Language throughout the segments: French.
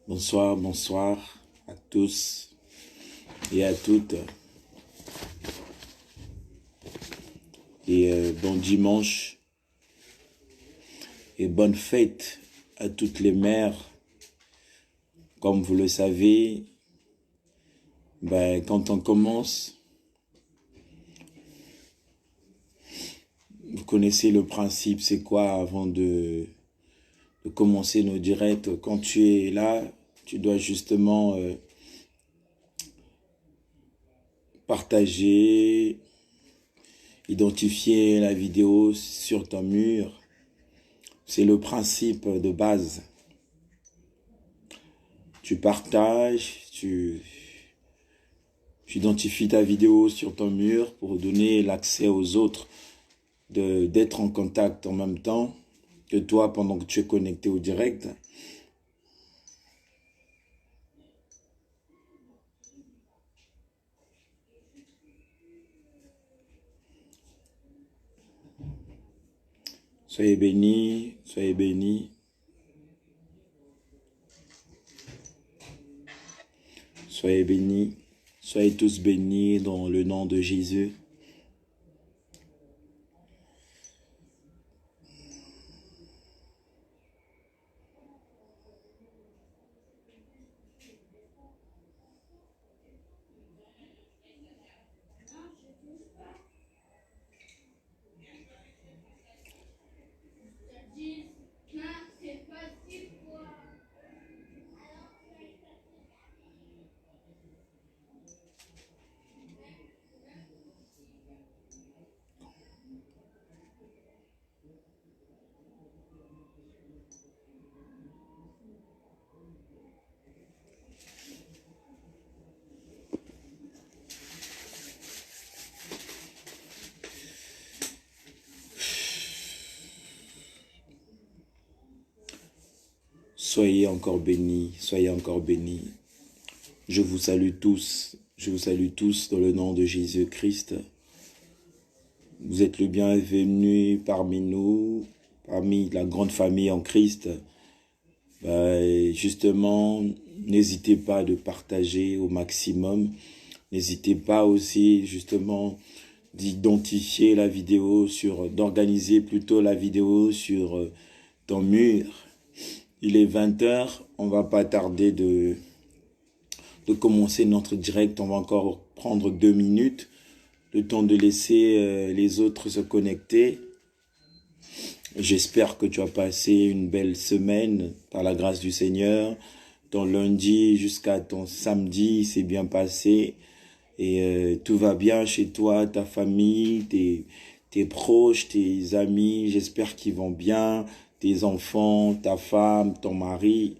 Bonsoir, bonsoir à tous et à toutes. Et bon dimanche et bonne fête à toutes les mères. Comme vous le savez, quand on commence, vous connaissez le principe, c'est quoi avant de commencer nos directs. Quand tu es là, tu dois justement partager, identifier la vidéo sur ton mur. C'est le principe de base. Tu partages, tu identifies ta vidéo sur ton mur pour donner l'accès aux autres d'être en contact en même temps que toi pendant que tu es connecté au direct. Soyez bénis, soyez bénis. Soyez bénis, soyez tous bénis dans le nom de Jésus. Soyez encore bénis, soyez encore bénis. Je vous salue tous dans le nom de Jésus-Christ. Vous êtes le bienvenu parmi nous, parmi la grande famille en Christ. Justement, n'hésitez pas de partager au maximum. N'hésitez pas aussi justement d'identifier la vidéo d'organiser plutôt la vidéo sur ton mur. Il est 20h, on va pas tarder de commencer notre direct. On va encore prendre 2 minutes, le temps de laisser les autres se connecter. J'espère que tu as passé une belle semaine par la grâce du Seigneur. Ton lundi jusqu'à ton samedi s'est bien passé et tout va bien chez toi, ta famille, tes proches, tes amis. J'espère qu'ils vont bien, tes enfants, ta femme, ton mari.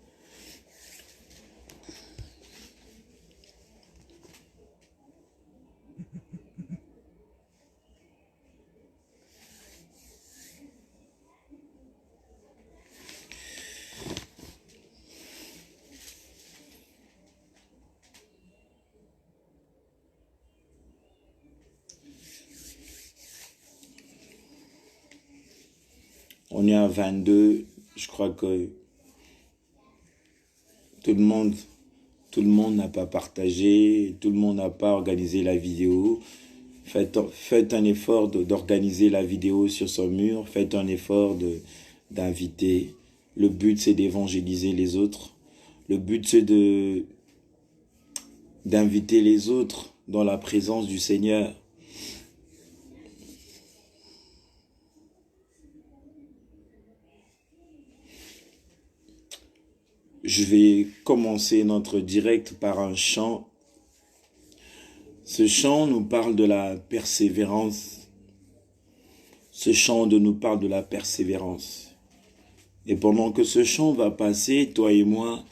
On est à 22, je crois que tout le monde n'a pas partagé, tout le monde n'a pas organisé la vidéo. Faites un effort d'organiser la vidéo sur son mur, faites un effort d'inviter. Le but, c'est d'évangéliser les autres. Le but, c'est d'inviter les autres dans la présence du Seigneur. Je vais commencer notre direct par un chant. Ce chant nous parle de la persévérance. Ce chant nous parle de la persévérance. Et pendant que ce chant va passer, toi et moi,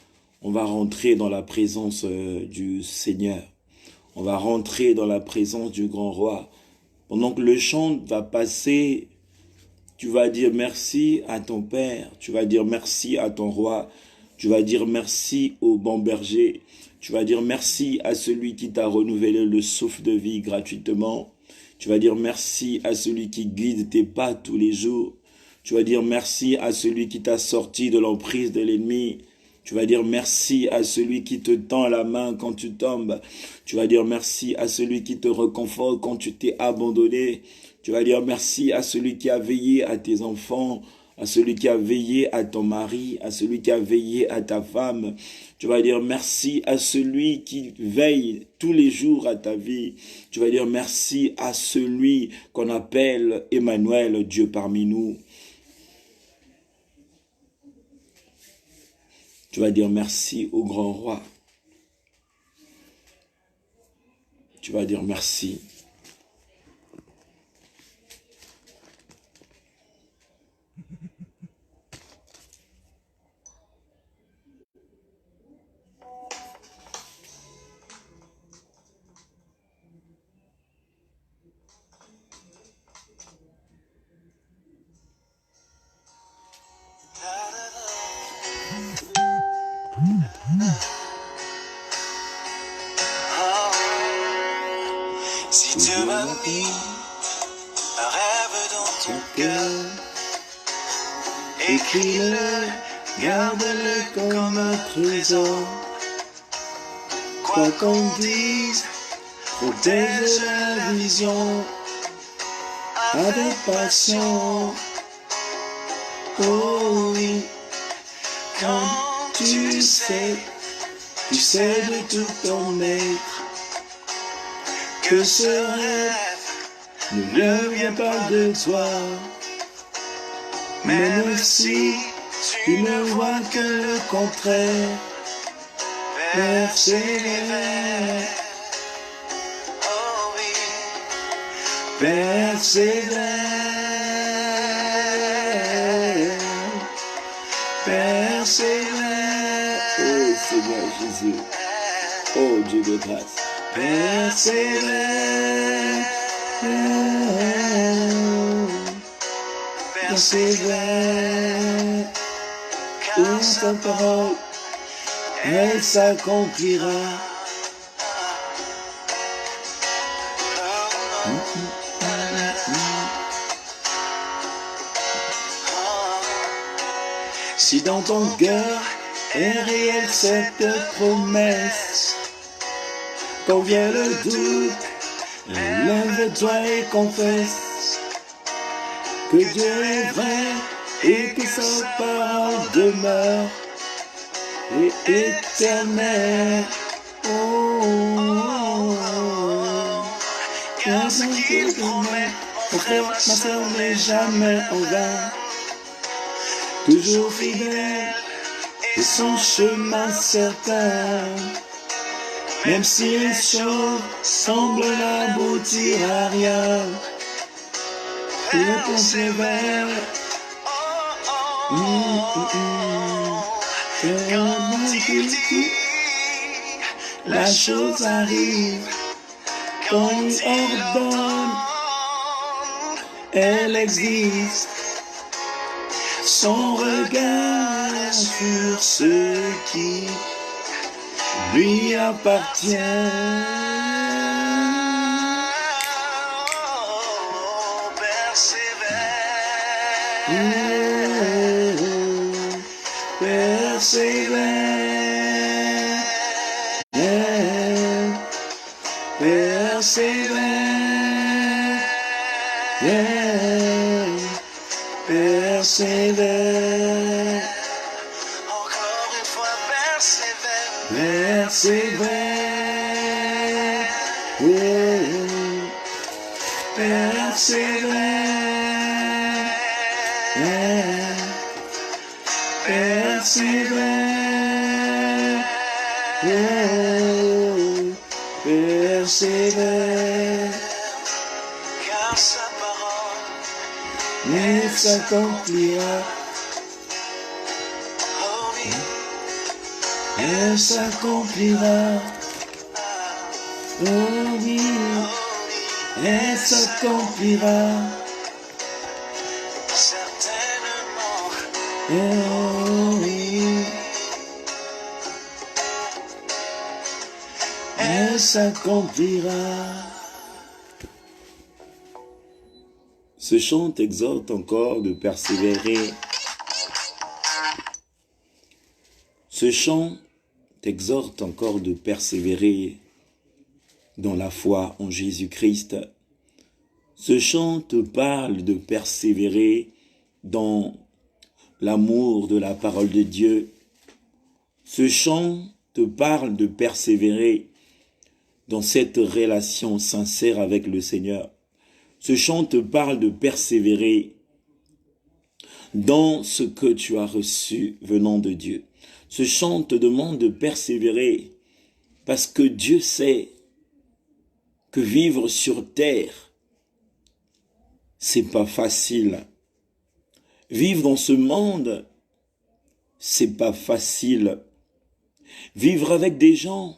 on va rentrer dans la présence du Seigneur. On va rentrer dans la présence du grand roi. Pendant que le chant va passer, tu vas dire merci à ton Père. Tu vas dire merci à ton roi. Tu vas dire merci au bon berger. Tu vas dire merci à celui qui t'a renouvelé le souffle de vie gratuitement. Tu vas dire merci à celui qui guide tes pas tous les jours. Tu vas dire merci à celui qui t'a sorti de l'emprise de l'ennemi. Tu vas dire merci à celui qui te tend la main quand tu tombes. Tu vas dire merci à celui qui te réconforte quand tu t'es abandonné. Tu vas dire merci à celui qui a veillé à tes enfants, à celui qui a veillé à ton mari, à celui qui a veillé à ta femme. Tu vas dire merci à celui qui veille tous les jours à ta vie. Tu vas dire merci à celui qu'on appelle Emmanuel, Dieu parmi nous. Tu vas dire merci au grand roi. Tu vas dire merci. Si Dieu m'a mis un rêve dans ton cœur, écris-le, garde-le comme un trésor. Quoi qu'on dise, protège la vision avec passion. Oh oui, quand tu sais de tout ton être, que ce rêve ne vient pas de toi. Même si tu ne vois que le contraire, persévère. Oh oui, persévère. Persévère. Oh Seigneur Jésus. Oh Dieu de grâce. Persévère. Persévère. Car sa parole, elle s'accomplira. Si dans ton cœur est réelle cette promesse, quand vient le doute, lève-toi et confesse que Dieu est vrai et que sa parole demeure et éternelle. Oh, car ce qu'il promet, mon frère, ma soeur, n'est jamais en vain. Toujours fidèle et son chemin certain. Même si les choses semblent n'aboutir à rien, persévère. Quand il dit, la chose arrive. Quand il ordonne, elle existe. Son regard sur ce qui lui appartient. Oh, persévère. Persévère. Persévère. Persévère. Encore une fois, persévère. Persévère. Persévère. Persévère. Persévère. Car sa parole mais s'accomplira. Oh oui, elle s'accomplira. Oh oui, elle s'accomplira. Certainement. Oh oui, elle s'accomplira. Ce chant t'exhorte encore de persévérer. Ce chant t'exhorte encore de persévérer dans la foi en Jésus-Christ. Ce chant te parle de persévérer dans l'amour de la parole de Dieu. Ce chant te parle de persévérer dans cette relation sincère avec le Seigneur. Ce chant te parle de persévérer dans ce que tu as reçu venant de Dieu. Ce chant te demande de persévérer parce que Dieu sait que vivre sur terre, c'est pas facile. Vivre dans ce monde, c'est pas facile. Vivre avec des gens,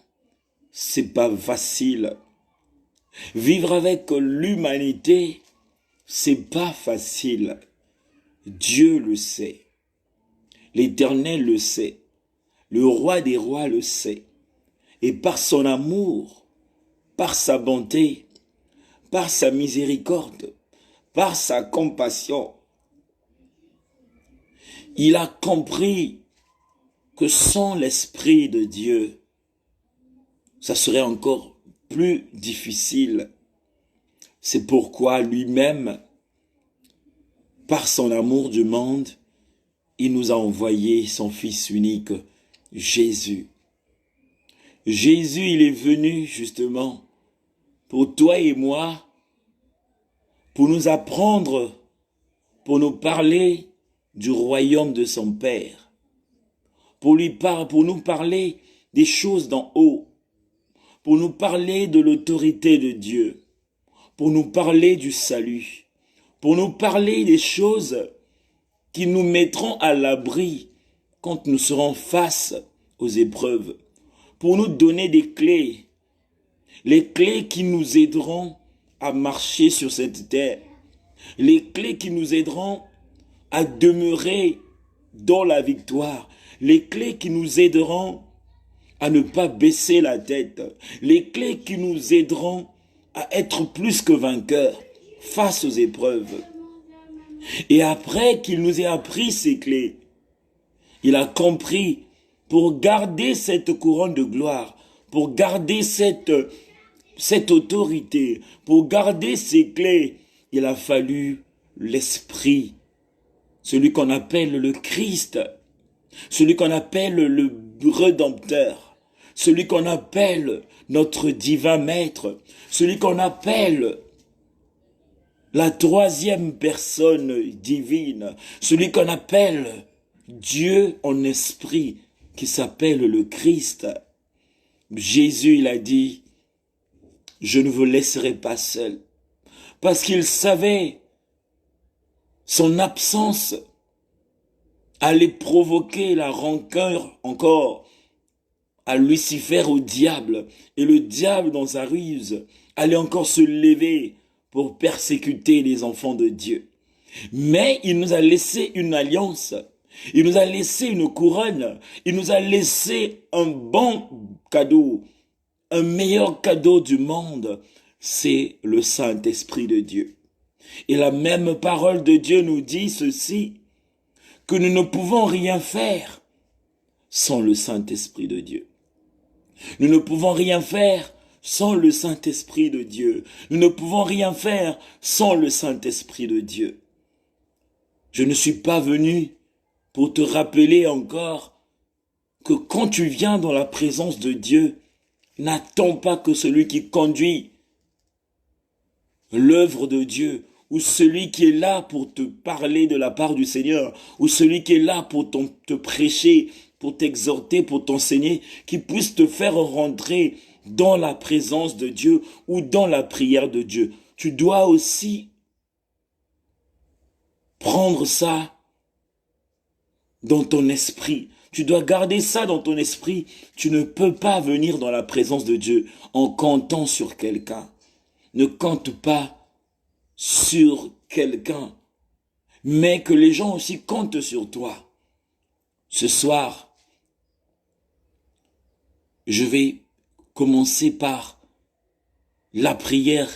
c'est pas facile. Vivre avec l'humanité, c'est pas facile. Dieu le sait. L'Éternel le sait. Le roi des rois le sait. Et par son amour, par sa bonté, par sa miséricorde, par sa compassion, il a compris que sans l'Esprit de Dieu, ça serait encore plus difficile. C'est pourquoi lui-même, par son amour du monde, il nous a envoyé son Fils unique, Jésus. Jésus, il est venu justement pour toi et moi, pour nous apprendre, pour nous parler du royaume de son Père, pour nous parler des choses d'en haut, pour nous parler de l'autorité de Dieu, pour nous parler du salut, pour nous parler des choses qui nous mettront à l'abri quand nous serons face aux épreuves, pour nous donner des clés, les clés qui nous aideront à marcher sur cette terre, les clés qui nous aideront à demeurer dans la victoire, les clés qui nous aideront à ne pas baisser la tête, les clés qui nous aideront à être plus que vainqueurs face aux épreuves. Et après qu'il nous ait appris ces clés, il a compris, pour garder cette couronne de gloire, pour garder cette autorité, pour garder ces clés, il a fallu l'Esprit, celui qu'on appelle le Christ, celui qu'on appelle le Rédempteur, celui qu'on appelle notre divin Maître, celui qu'on appelle la troisième personne divine, celui qu'on appelle Dieu en esprit, qui s'appelle le Christ. Jésus, il a dit, je ne vous laisserai pas seul, parce qu'il savait son absence allait provoquer la rancœur encore à Lucifer, au diable, et le diable dans sa ruse allait encore se lever pour persécuter les enfants de Dieu. Mais il nous a laissé une alliance, il nous a laissé une couronne, il nous a laissé un bon cadeau, un meilleur cadeau du monde, c'est le Saint-Esprit de Dieu. Et la même parole de Dieu nous dit ceci, que nous ne pouvons rien faire sans le Saint-Esprit de Dieu. Nous ne pouvons rien faire sans le Saint-Esprit de Dieu. Nous ne pouvons rien faire sans le Saint-Esprit de Dieu. Je ne suis pas venu pour te rappeler encore que quand tu viens dans la présence de Dieu, n'attends pas que celui qui conduit l'œuvre de Dieu, ou celui qui est là pour te parler de la part du Seigneur, ou celui qui est là pour te prêcher, pour t'exhorter, pour t'enseigner, qui puisse te faire rentrer dans la présence de Dieu ou dans la prière de Dieu. Tu dois aussi prendre ça dans ton esprit. Tu dois garder ça dans ton esprit. Tu ne peux pas venir dans la présence de Dieu en comptant sur quelqu'un. Ne compte pas sur quelqu'un, mais que les gens aussi comptent sur toi. Ce soir, je vais commencer par la prière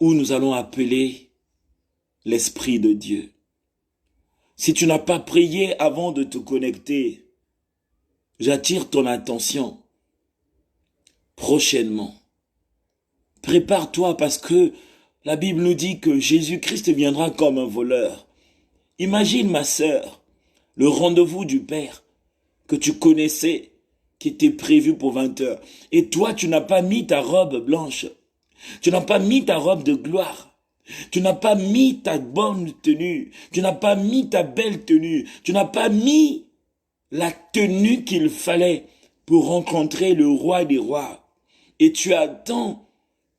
où nous allons appeler l'Esprit de Dieu. Si tu n'as pas prié avant de te connecter, j'attire ton attention prochainement. Prépare-toi parce que la Bible nous dit que Jésus-Christ viendra comme un voleur. Imagine, ma sœur, le rendez-vous du Père que tu connaissais, qui était prévu pour 20 heures. Et toi, tu n'as pas mis ta robe blanche. Tu n'as pas mis ta robe de gloire. Tu n'as pas mis ta bonne tenue. Tu n'as pas mis ta belle tenue. Tu n'as pas mis la tenue qu'il fallait pour rencontrer le roi des rois. Et tu attends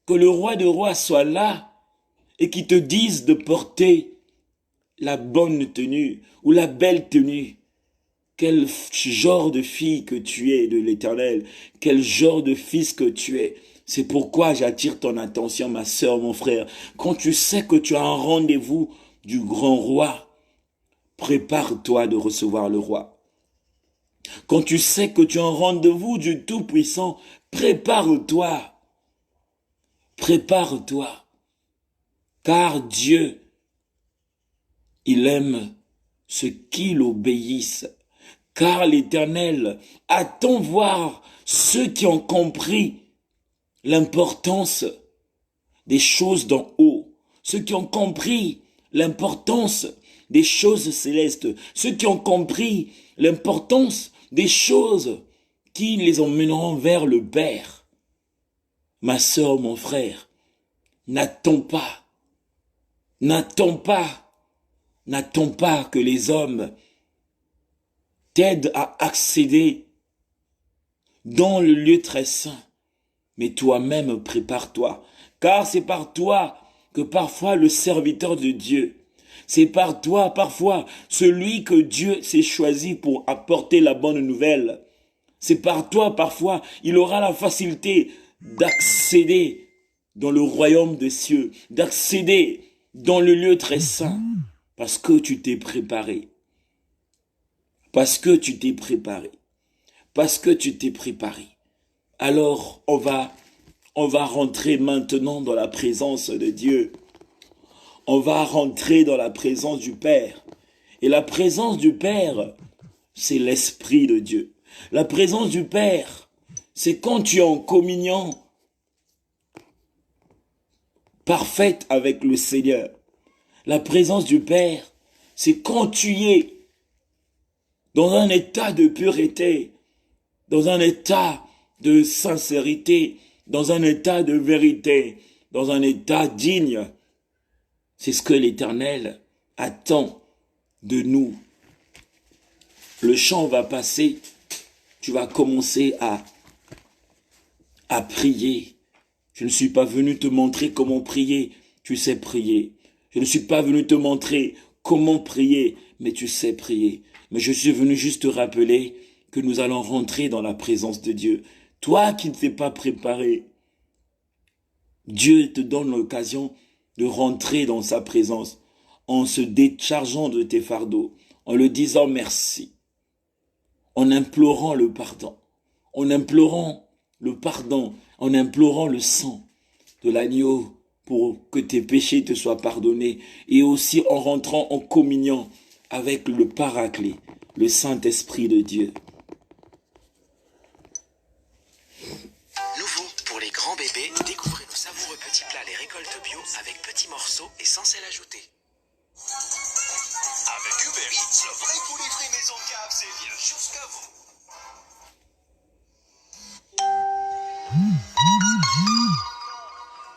que le roi des rois soit là et qu'il te dise de porter la bonne tenue ou la belle tenue. Quel genre de fille que tu es de l'Éternel, quel genre de fils que tu es. C'est pourquoi j'attire ton attention, ma sœur, mon frère. Quand tu sais que tu as un rendez-vous du grand roi, prépare-toi de recevoir le roi. Quand tu sais que tu as un rendez-vous du Tout-Puissant, prépare-toi. Prépare-toi. Car Dieu, il aime ceux qui l'obéissent. Car l'Éternel attend voir ceux qui ont compris l'importance des choses d'en haut, ceux qui ont compris l'importance des choses célestes, ceux qui ont compris l'importance des choses qui les emmèneront vers le Père. Ma sœur, mon frère, n'attends pas que les hommes t'aide à accéder dans le lieu très saint. Mais toi-même, prépare-toi. Car c'est par toi que parfois le serviteur de Dieu, c'est par toi parfois celui que Dieu s'est choisi pour apporter la bonne nouvelle. C'est par toi parfois il aura la facilité d'accéder dans le royaume des cieux, d'accéder dans le lieu très saint, parce que tu t'es préparé. Parce que tu t'es préparé. Parce que tu t'es préparé. Alors, on va rentrer maintenant dans la présence de Dieu. On va rentrer dans la présence du Père. Et la présence du Père, c'est l'Esprit de Dieu. La présence du Père, c'est quand tu es en communion parfaite avec le Seigneur. La présence du Père, c'est quand tu es dans un état de pureté, dans un état de sincérité, dans un état de vérité, dans un état digne. C'est ce que l'Éternel attend de nous. Le chant va passer, tu vas commencer à prier. Je ne suis pas venu te montrer comment prier, tu sais prier. Je ne suis pas venu te montrer comment prier, mais tu sais prier. Mais je suis venu juste te rappeler que nous allons rentrer dans la présence de Dieu. Toi qui ne t'es pas préparé, Dieu te donne l'occasion de rentrer dans sa présence en se déchargeant de tes fardeaux, en le disant merci, en implorant le pardon, en implorant le pardon, en implorant le sang de l'agneau pour que tes péchés te soient pardonnés, et aussi en rentrant en communion avec le Paraclet, le Saint-Esprit de Dieu. Nouveau pour les grands bébés, découvrez nos savoureux petits plats les récoltes bio avec petits morceaux et sans sel ajouté. Avec Uber Eats, le vrai poulet frit maison KFC vient jusqu'à vous.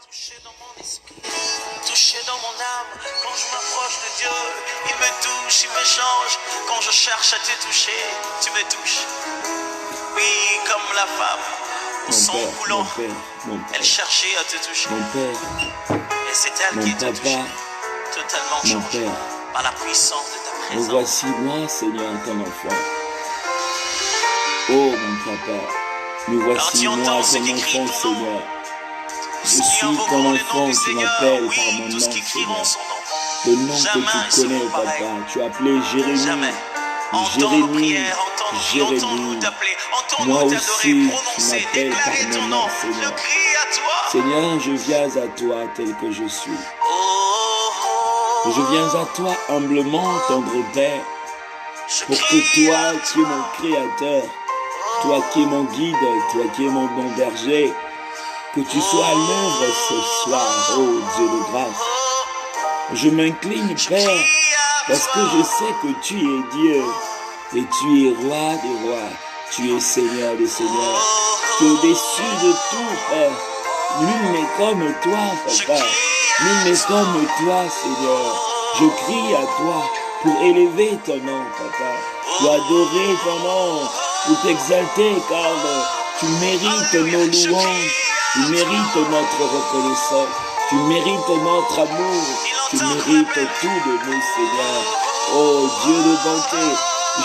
Touché dans mon esprit, touché dans mon âme. Quand je m'approche de Dieu, il me touche, il me change. Quand je cherche à te toucher, tu me touches. Oui, comme la femme, au sang coulant, elle cherchait à te toucher. Mon Père, Et c'est elle qui t'a touché, totalement changé par la puissance de ta me présence. voici moi, Seigneur, ton enfant. Oh mon Papa, me voici moi, ton enfant, Seigneur. Je suis ton enfant, tu m'appelles par mon nom, Seigneur. Le nom que tu connais, Papa, tu as appelé Jérémie. Jérémie, Jérémie. Moi aussi, tu m'appelles par mon nom, Seigneur. Seigneur, je viens à toi tel que je suis. Je viens à toi humblement, tendre Père, pour que toi, tu es mon Créateur, toi qui es mon guide, toi qui es mon bon berger, que tu sois à l'œuvre ce soir, ô Dieu de grâce. Je m'incline, Père, parce que je sais que tu es Dieu, et tu es roi des rois, tu es Seigneur des seigneurs, tu es au-dessus de tout, Père. Nul n'est comme toi, Papa, nul n'est comme toi, Seigneur. Je crie à toi pour élever ton nom, Papa, pour adorer ton nom, pour t'exalter, car tu mérites nos louanges, tu mérites notre reconnaissance, tu mérites notre amour, tu mérites tout de nous, Seigneur. Oh Dieu de bonté,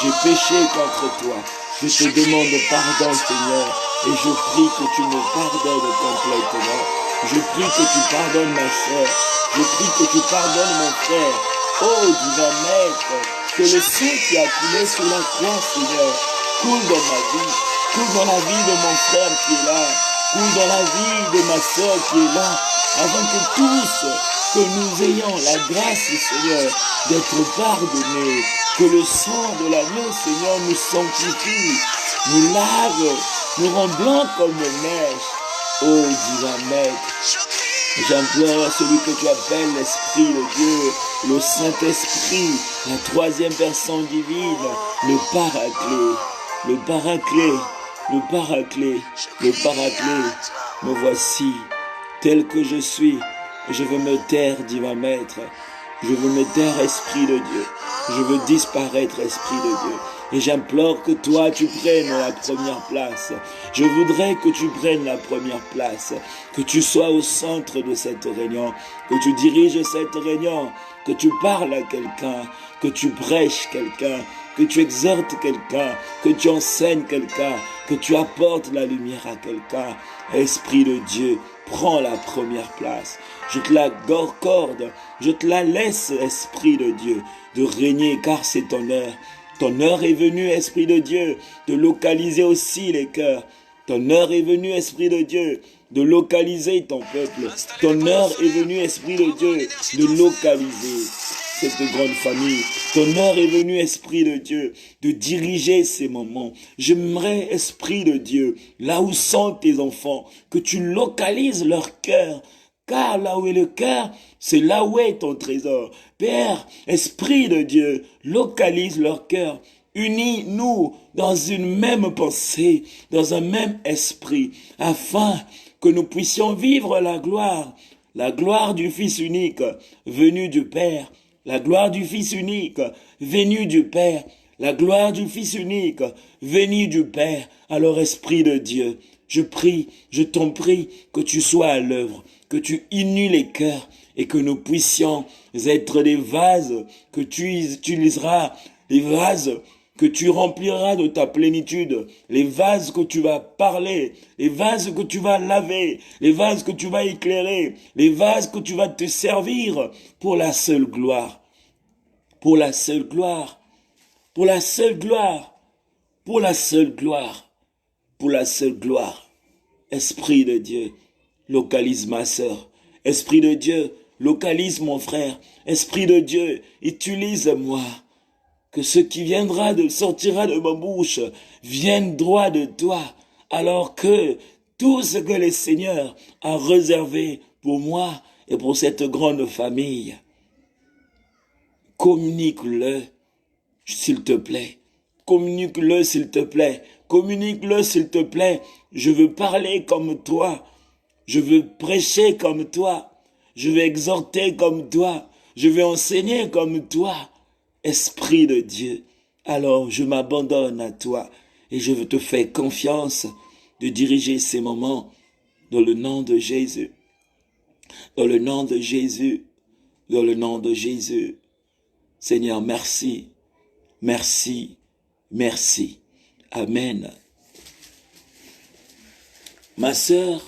j'ai péché contre toi. Je te demande pardon, Seigneur, et je prie que tu me pardonnes complètement. Je prie que tu pardonnes ma soeur, je prie que tu pardonnes mon frère. Oh divin Maître, que le sang qui a coulé sur la croix, Seigneur, coule dans ma vie, coule dans la vie de mon frère qui est là, coule dans la vie de ma soeur qui est là, afin que tous, que nous ayons la grâce, Seigneur, d'être pardonnés, que le sang de l'agneau, Seigneur, nous sanctifie, nous lave, nous rend blancs comme neige. Oh divin Maître, j'implore celui que tu appelles l'Esprit de Dieu, le Saint-Esprit, la troisième personne divine, le Paraclet, le Paraclet, le Paraclet, le Paraclet. Me voici, tel que je suis. Je veux me taire, divin Maître. Je veux me taire, Esprit de Dieu. Je veux disparaître, Esprit de Dieu. Et j'implore que toi, tu prennes la première place. Je voudrais que tu prennes la première place, que tu sois au centre de cette réunion, que tu diriges cette réunion, que tu parles à quelqu'un, que tu prêches quelqu'un, que tu exhortes quelqu'un, que tu enseignes quelqu'un, que tu apportes la lumière à quelqu'un. Esprit de Dieu, prends la première place. Je te la accorde, je te la laisse, Esprit de Dieu, de régner, car c'est ton heure. Ton heure est venue, Esprit de Dieu, de localiser aussi les cœurs. Ton heure est venue, Esprit de Dieu, de localiser ton peuple. Ton heure est venue, Esprit de Dieu, de localiser cette grande famille. Ton heure est venue, Esprit de Dieu, de diriger ces moments. J'aimerais, Esprit de Dieu, là où sont tes enfants, que tu localises leur cœur. Car là où est le cœur, c'est là où est ton trésor. Père, Esprit de Dieu, localise leur cœur. Unis-nous dans une même pensée, dans un même esprit, afin que nous puissions vivre la gloire du Fils unique, venu du Père, la gloire du Fils unique, venu du Père, la gloire du Fils unique, venu du Père. Alors, Esprit de Dieu, je prie, je t'en prie que tu sois à l'œuvre, que tu unies les cœurs et que nous puissions être des vases que tu utiliseras, des vases que tu rempliras de ta plénitude, les vases que tu vas parler, les vases que tu vas laver, les vases que tu vas éclairer, les vases que tu vas te servir pour la seule gloire, pour la seule gloire, pour la seule gloire, pour la seule gloire, pour la seule gloire. Esprit de Dieu, localise ma sœur. Esprit de Dieu, localise mon frère. Esprit de Dieu, utilise-moi. Que ce qui sortira de ma bouche vienne droit de toi, alors que tout ce que le Seigneur a réservé pour moi et pour cette grande famille, communique-le, s'il te plaît. Communique-le, s'il te plaît. Communique-le, s'il te plaît. Je veux parler comme toi. Je veux prêcher comme toi. Je veux exhorter comme toi. Je veux enseigner comme toi. Esprit de Dieu, alors je m'abandonne à toi et je te fais confiance de diriger ces moments dans le nom de Jésus. Dans le nom de Jésus. Dans le nom de Jésus. Seigneur, merci. Merci. Merci. Amen. Ma sœur,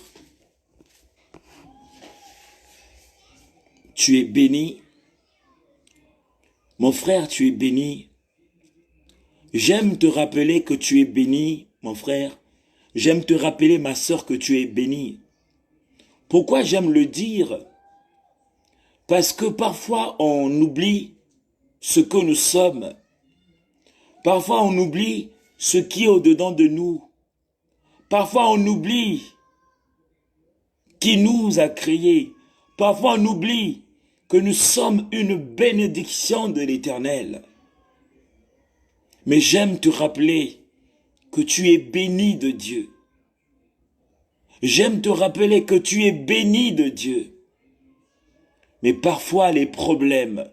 tu es bénie. Mon frère, tu es béni. J'aime te rappeler que tu es béni, mon frère. J'aime te rappeler, ma sœur, que tu es béni. Pourquoi j'aime le dire? Parce que parfois on oublie ce que nous sommes. Parfois on oublie ce qui est au-dedans de nous. Parfois on oublie qui nous a créés. Parfois on oublie que nous sommes une bénédiction de l'Éternel. Mais j'aime te rappeler que tu es béni de Dieu. J'aime te rappeler que tu es béni de Dieu. Mais parfois les problèmes,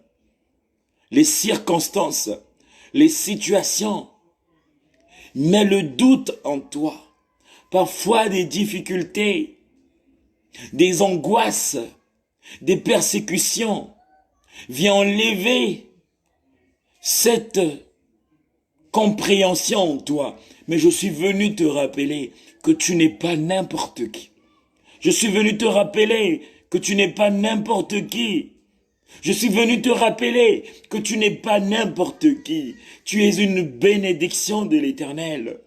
les circonstances, les situations mettent le doute en toi. Parfois des difficultés, des angoisses, des persécutions viennent enlever cette compréhension en toi. Mais je suis venu te rappeler que tu n'es pas n'importe qui. Je suis venu te rappeler que tu n'es pas n'importe qui. Je suis venu te rappeler que tu n'es pas n'importe qui. Tu es une bénédiction de l'Éternel.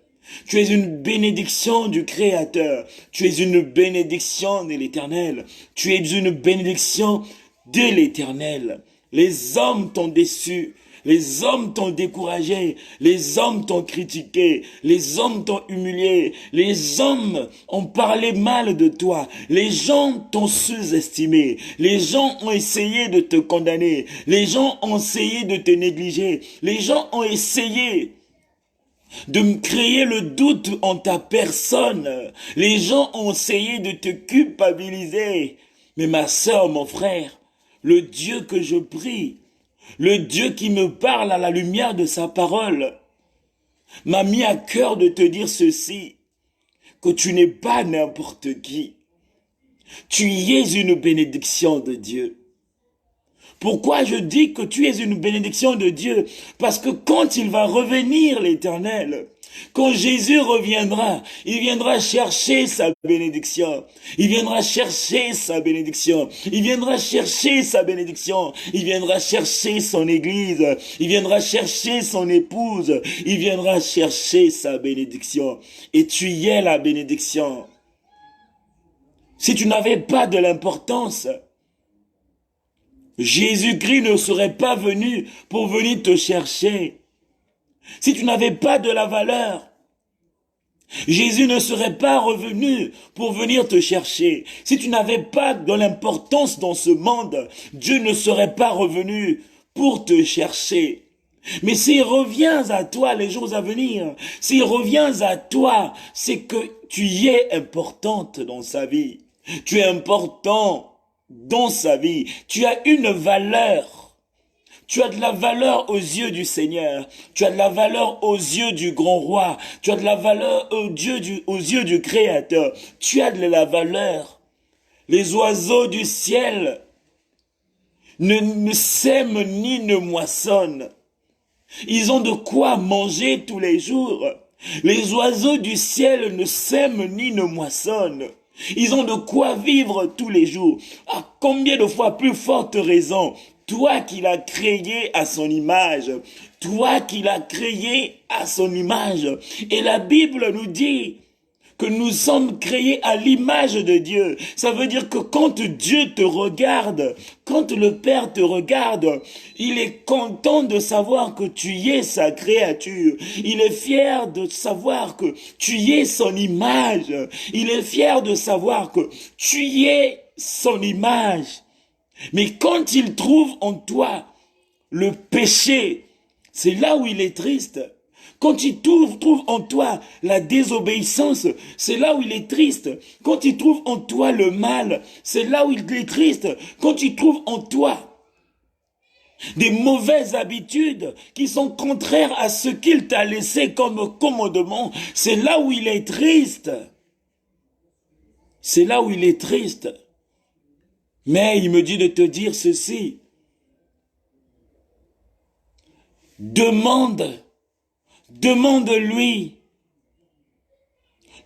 Tu es une bénédiction du Créateur. Tu es une bénédiction de l'Éternel. Tu es une bénédiction de l'Éternel. Les hommes t'ont déçu. Les hommes t'ont découragé, les hommes t'ont critiqué, les hommes t'ont humilié, les hommes ont parlé mal de toi, les gens t'ont sous-estimé, les gens ont essayé de te condamner, les gens ont essayé de te négliger, les gens ont essayé de créer le doute en ta personne, les gens ont essayé de te culpabiliser. Mais ma sœur, mon frère, le Dieu que je prie, le Dieu qui me parle à la lumière de sa parole m'a mis à cœur de te dire ceci, que tu n'es pas n'importe qui. Tu es une bénédiction de Dieu. Pourquoi je dis que tu es une bénédiction de Dieu? Parce que quand il va revenir, l'Éternel, quand Jésus reviendra, il viendra chercher sa bénédiction. Il viendra chercher sa bénédiction. Il viendra chercher sa bénédiction. Il viendra chercher son église. Il viendra chercher son épouse. Il viendra chercher sa bénédiction. Et tu y es la bénédiction. Si tu n'avais pas de l'importance, Jésus-Christ ne serait pas venu pour venir te chercher. Si tu n'avais pas de la valeur, Jésus ne serait pas revenu pour venir te chercher. Si tu n'avais pas de l'importance dans ce monde, Dieu ne serait pas revenu pour te chercher. Mais s'il revient à toi les jours à venir, s'il revient à toi, c'est que tu y es importante dans sa vie. Tu es important dans sa vie. Tu as une valeur. Tu as de la valeur aux yeux du Seigneur. Tu as de la valeur aux yeux du grand roi. Tu as de la valeur aux yeux du Créateur. Tu as de la valeur. Les oiseaux du ciel ne sèment ni ne moissonnent. Ils ont de quoi manger tous les jours. Les oiseaux du ciel ne sèment ni ne moissonnent. Ils ont de quoi vivre tous les jours. À combien de fois plus forte raison, toi qui l'as créé à son image, toi qui l'as créé à son image. Et la Bible nous dit que nous sommes créés à l'image de Dieu. Ça veut dire que quand Dieu te regarde, quand le Père te regarde, il est content de savoir que tu es sa créature. Il est fier de savoir que tu es son image. Il est fier de savoir que tu es son image. Mais quand il trouve en toi le péché, c'est là où il est triste. Quand il trouve en toi la désobéissance, c'est là où il est triste. Quand il trouve en toi le mal, c'est là où il est triste. Quand il trouve en toi des mauvaises habitudes qui sont contraires à ce qu'il t'a laissé comme commandement, c'est là où il est triste. C'est là où il est triste. Mais il me dit de te dire ceci. Demande-lui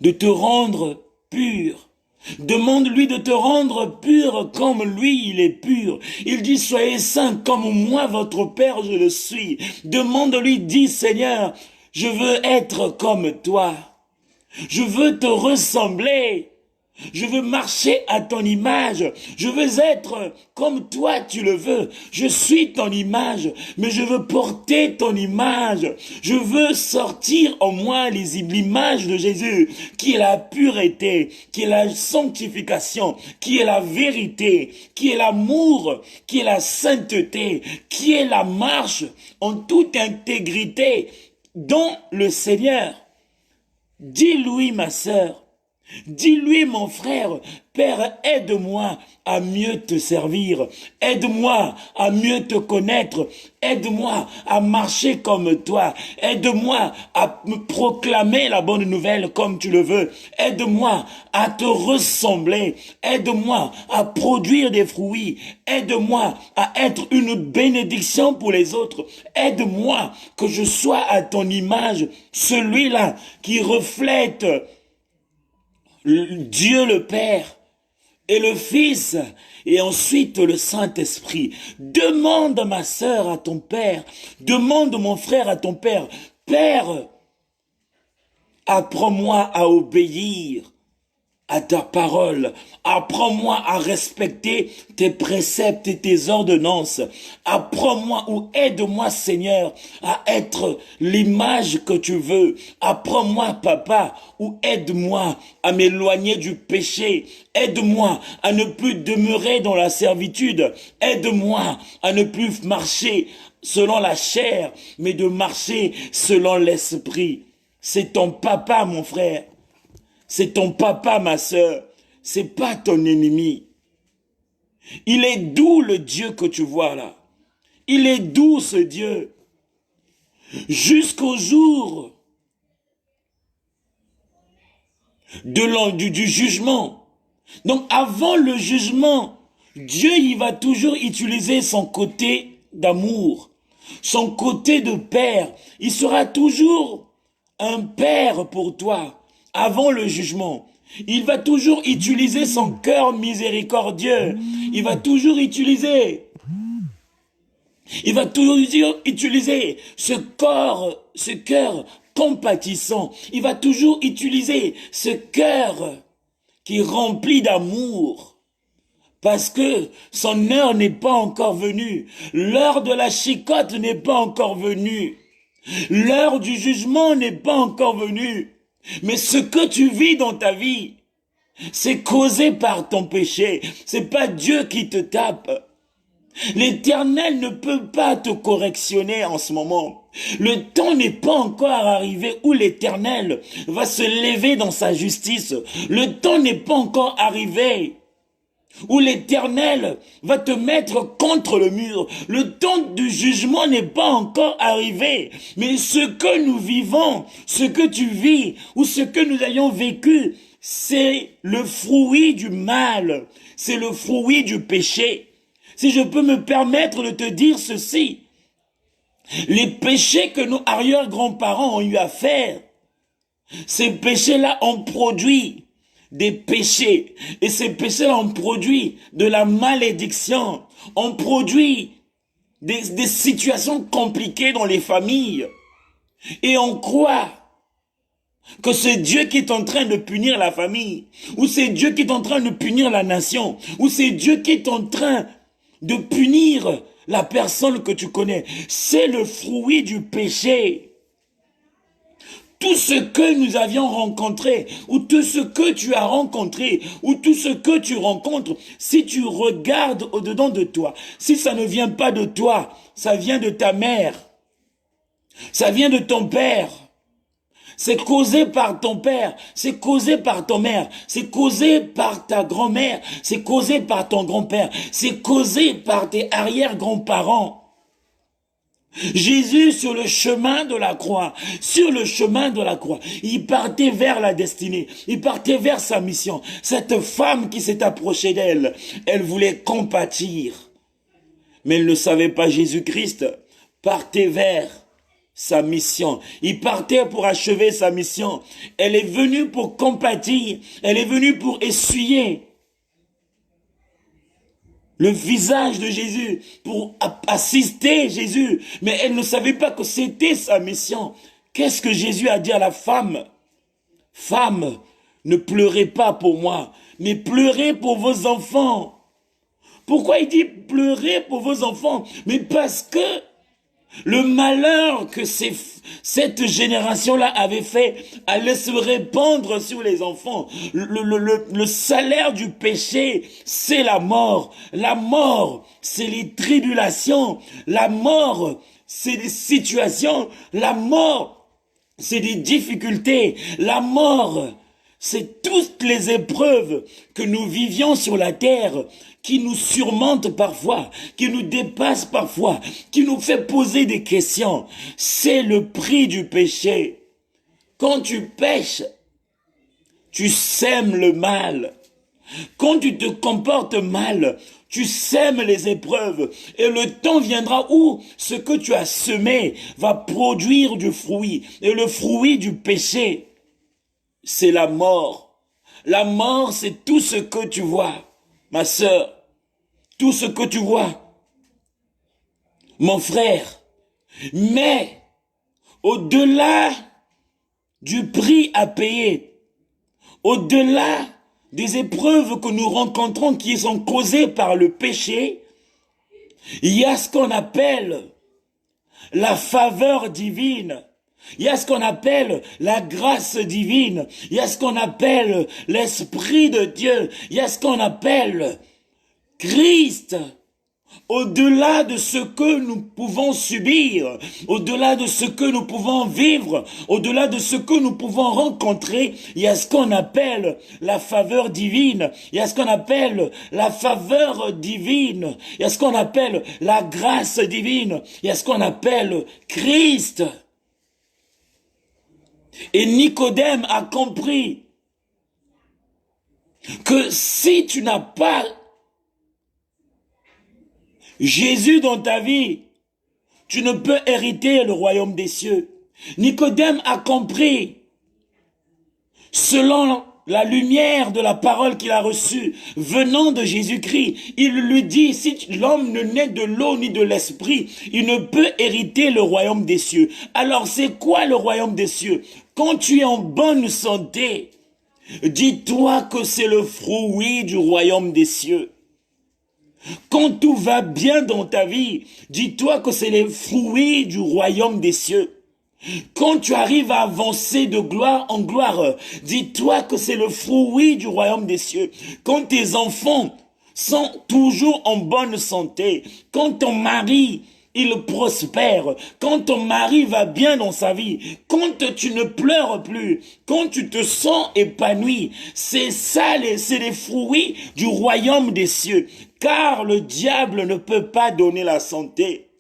de te rendre pur. Demande-lui de te rendre pur comme lui, il est pur. Il dit, soyez saints comme moi, votre Père, je le suis. Demande-lui, dis, Seigneur, je veux être comme toi. Je veux te ressembler. Je veux marcher à ton image. Je veux être comme toi tu le veux. Je suis ton image, mais je veux porter ton image. Je veux sortir en moi l'image de Jésus, qui est la pureté, qui est la sanctification, qui est la vérité, qui est l'amour, qui est la sainteté, qui est la marche en toute intégrité dans le Seigneur. Dis-lui, ma sœur, dis-lui, mon frère, Père, aide-moi à mieux te servir, aide-moi à mieux te connaître, aide-moi à marcher comme toi, aide-moi à me proclamer la bonne nouvelle comme tu le veux, aide-moi à te ressembler, aide-moi à produire des fruits, aide-moi à être une bénédiction pour les autres, aide-moi que je sois à ton image, celui-là qui reflète Dieu le Père et le Fils et ensuite le Saint-Esprit. Demande ma sœur à ton Père, demande mon frère à ton Père. Père, apprends-moi à obéir à ta parole. Apprends-moi à respecter tes préceptes et tes ordonnances. Apprends-moi ou aide-moi, Seigneur, à être l'image que tu veux. Apprends-moi, Papa, ou aide-moi à m'éloigner du péché. Aide-moi à ne plus demeurer dans la servitude. Aide-moi à ne plus marcher selon la chair, mais de marcher selon l'esprit. C'est ton papa, mon frère. C'est ton papa, ma sœur. C'est pas ton ennemi. Il est doux, le Dieu que tu vois là. Il est doux, ce Dieu. Jusqu'au jour du jugement. Donc, avant le jugement, Dieu, il va toujours utiliser son côté d'amour, son côté de père. Il sera toujours un père pour toi. Avant le jugement, il va toujours utiliser son cœur miséricordieux. Il va toujours utiliser ce cœur compatissant. Il va toujours utiliser ce cœur qui est rempli d'amour. Parce que son heure n'est pas encore venue. L'heure de la chicotte n'est pas encore venue. L'heure du jugement n'est pas encore venue. Mais ce que tu vis dans ta vie, c'est causé par ton péché. C'est pas Dieu qui te tape. L'Éternel ne peut pas te correctionner en ce moment. Le temps n'est pas encore arrivé où l'Éternel va se lever dans sa justice. Le temps n'est pas encore arrivé où l'Éternel va te mettre contre le mur. Le temps du jugement n'est pas encore arrivé. Mais ce que nous vivons, ce que tu vis, ou ce que nous ayons vécu, c'est le fruit du mal. C'est le fruit du péché. Si je peux me permettre de te dire ceci, les péchés que nos arrière-grands-parents ont eu à faire, ces péchés-là ont produit des péchés. Et ces péchés-là ont produit de la malédiction, ont produit des situations compliquées dans les familles. Et on croit que c'est Dieu qui est en train de punir la famille, ou c'est Dieu qui est en train de punir la nation, ou c'est Dieu qui est en train de punir la personne que tu connais. C'est le fruit du péché. Tout ce que nous avions rencontré, ou tout ce que tu as rencontré, ou tout ce que tu rencontres, si tu regardes au-dedans de toi, si ça ne vient pas de toi, ça vient de ta mère, ça vient de ton père, c'est causé par ton père, c'est causé par ton mère, c'est causé par ta grand-mère, c'est causé par ton grand-père, c'est causé par tes arrière-grands-parents. Jésus sur le chemin de la croix, il partait vers la destinée, il partait vers sa mission. Cette femme qui s'est approchée d'elle, elle voulait compatir, mais elle ne savait pas Jésus-Christ partait vers sa mission. Il partait pour achever sa mission. Elle est venue pour compatir, elle est venue pour essuyer le visage de Jésus, pour assister Jésus. Mais elle ne savait pas que c'était sa mission. Qu'est-ce que Jésus a dit à la femme? Femme, ne pleurez pas pour moi. Mais pleurez pour vos enfants. Pourquoi il dit pleurez pour vos enfants? Mais parce que le malheur que cette génération-là avait fait allait se répandre sur les enfants. Le salaire du péché, c'est la mort. La mort, c'est les tribulations. La mort, c'est des situations. La mort, c'est des difficultés. La mort, c'est toutes les épreuves que nous vivions sur la terre qui nous surmontent parfois, qui nous dépassent parfois, qui nous fait poser des questions. C'est le prix du péché. Quand tu pèches, tu sèmes le mal. Quand tu te comportes mal, tu sèmes les épreuves. Et le temps viendra où ce que tu as semé va produire du fruit. Et le fruit du péché, c'est la mort. La mort, c'est tout ce que tu vois, ma sœur, tout ce que tu vois, mon frère. Mais, au-delà du prix à payer, au-delà des épreuves que nous rencontrons qui sont causées par le péché, il y a ce qu'on appelle la faveur divine. Il y a ce qu'on appelle la grâce divine. Il y a ce qu'on appelle l'Esprit de Dieu. Il y a ce qu'on appelle Christ. Au-delà de ce que nous pouvons subir, au-delà de ce que nous pouvons vivre, au-delà de ce que nous pouvons rencontrer, il y a ce qu'on appelle la faveur divine, il y a ce qu'on appelle la faveur divine, il y a ce qu'on appelle la grâce divine, il y a ce qu'on appelle Christ. Et Nicodème a compris que si tu n'as pas Jésus dans ta vie, tu ne peux hériter le royaume des cieux. Nicodème a compris, selon la lumière de la parole qu'il a reçue, venant de Jésus-Christ, il lui dit, si l'homme ne naît de l'eau ni de l'esprit, il ne peut hériter le royaume des cieux. Alors c'est quoi le royaume des cieux? Quand tu es en bonne santé, dis-toi que c'est le fruit du royaume des cieux. Quand tout va bien dans ta vie, dis-toi que c'est les fruits du royaume des cieux. Quand tu arrives à avancer de gloire en gloire, dis-toi que c'est le fruit du royaume des cieux. Quand tes enfants sont toujours en bonne santé, quand ton mari il prospère, quand ton mari va bien dans sa vie, quand tu ne pleures plus, quand tu te sens épanoui, c'est ça, c'est les fruits du royaume des cieux. Car le diable ne peut pas donner la santé.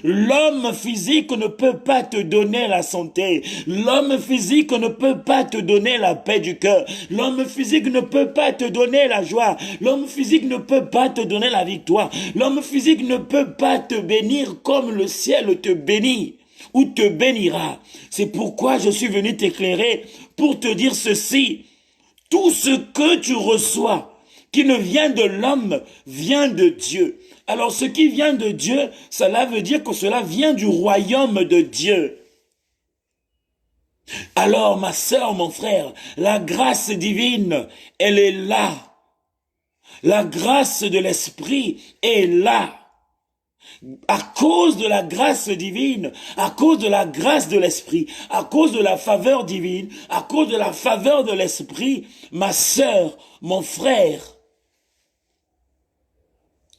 L'homme physique ne peut pas te donner la santé. L'homme physique ne peut pas te donner la paix du cœur. L'homme physique ne peut pas te donner la joie. L'homme physique ne peut pas te donner la victoire. L'homme physique ne peut pas te bénir comme le ciel te bénit ou te bénira. C'est pourquoi je suis venu t'éclairer pour te dire ceci. Tout ce que tu reçois qui ne vient de l'homme vient de Dieu. Alors ce qui vient de Dieu, cela veut dire que cela vient du royaume de Dieu. Alors ma sœur, mon frère, la grâce divine, elle est là. La grâce de l'Esprit est là. À cause de la grâce divine, à cause de la grâce de l'Esprit, à cause de la faveur divine, à cause de la faveur de l'Esprit, ma sœur, mon frère,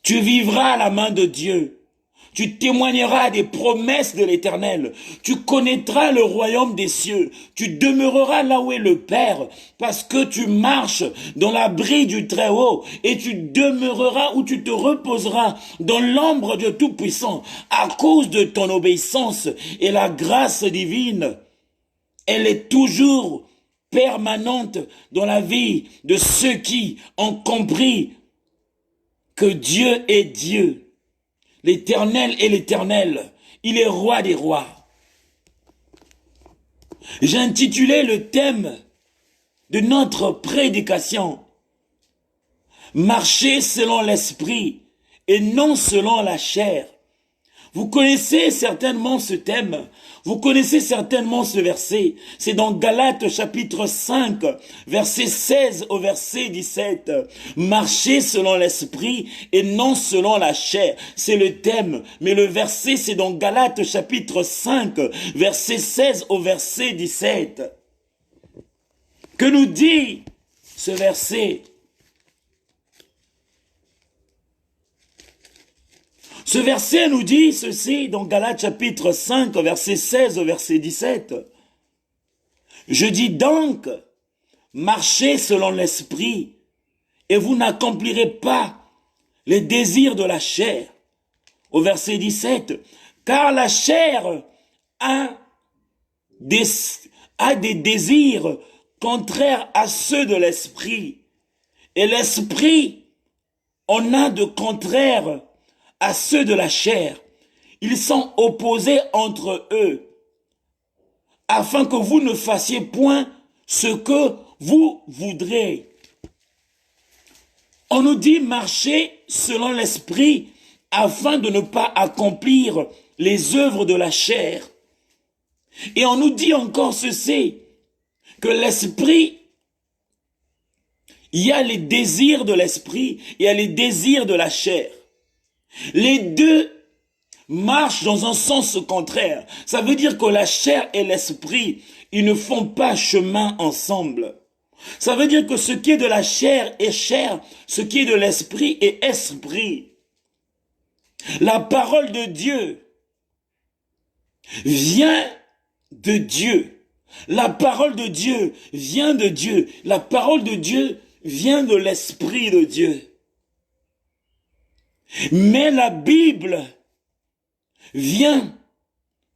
tu vivras à la main de Dieu. Tu témoigneras des promesses de l'Éternel. Tu connaîtras le royaume des cieux. Tu demeureras là où est le Père, parce que tu marches dans l'abri du Très-Haut, et tu demeureras ou tu te reposeras dans l'ombre du Tout-Puissant, à cause de ton obéissance. Et la grâce divine, elle est toujours permanente dans la vie de ceux qui ont compris que Dieu est Dieu, l'Éternel est l'Éternel, il est roi des rois. J'ai intitulé le thème de notre prédication « Marcher selon l'esprit et non selon la chair ». Vous connaissez certainement ce thème, vous connaissez certainement ce verset. C'est dans Galates chapitre 5, verset 16 au verset 17. Marchez selon l'esprit et non selon la chair. C'est le thème, mais le verset c'est dans Galates chapitre 5, verset 16 au verset 17. Que nous dit ce verset? Ce verset nous dit ceci dans Galates chapitre 5, verset 16 au verset 17. Je dis donc, marchez selon l'esprit et vous n'accomplirez pas les désirs de la chair. Au verset 17, car la chair a des désirs contraires à ceux de l'esprit. Et l'esprit en a de contraires à ceux de la chair. Ils sont opposés entre eux, afin que vous ne fassiez point ce que vous voudrez. On nous dit marcher selon l'esprit afin de ne pas accomplir les œuvres de la chair. Et on nous dit encore ceci, que l'esprit, il y a les désirs de l'esprit, il y a les désirs de la chair. Les deux marchent dans un sens contraire. Ça veut dire que la chair et l'esprit, ils ne font pas chemin ensemble. Ça veut dire que ce qui est de la chair est chair, ce qui est de l'esprit est esprit. La parole de Dieu vient de Dieu. La parole de Dieu vient de Dieu. La parole de Dieu vient de l'esprit de Dieu. Mais la Bible vient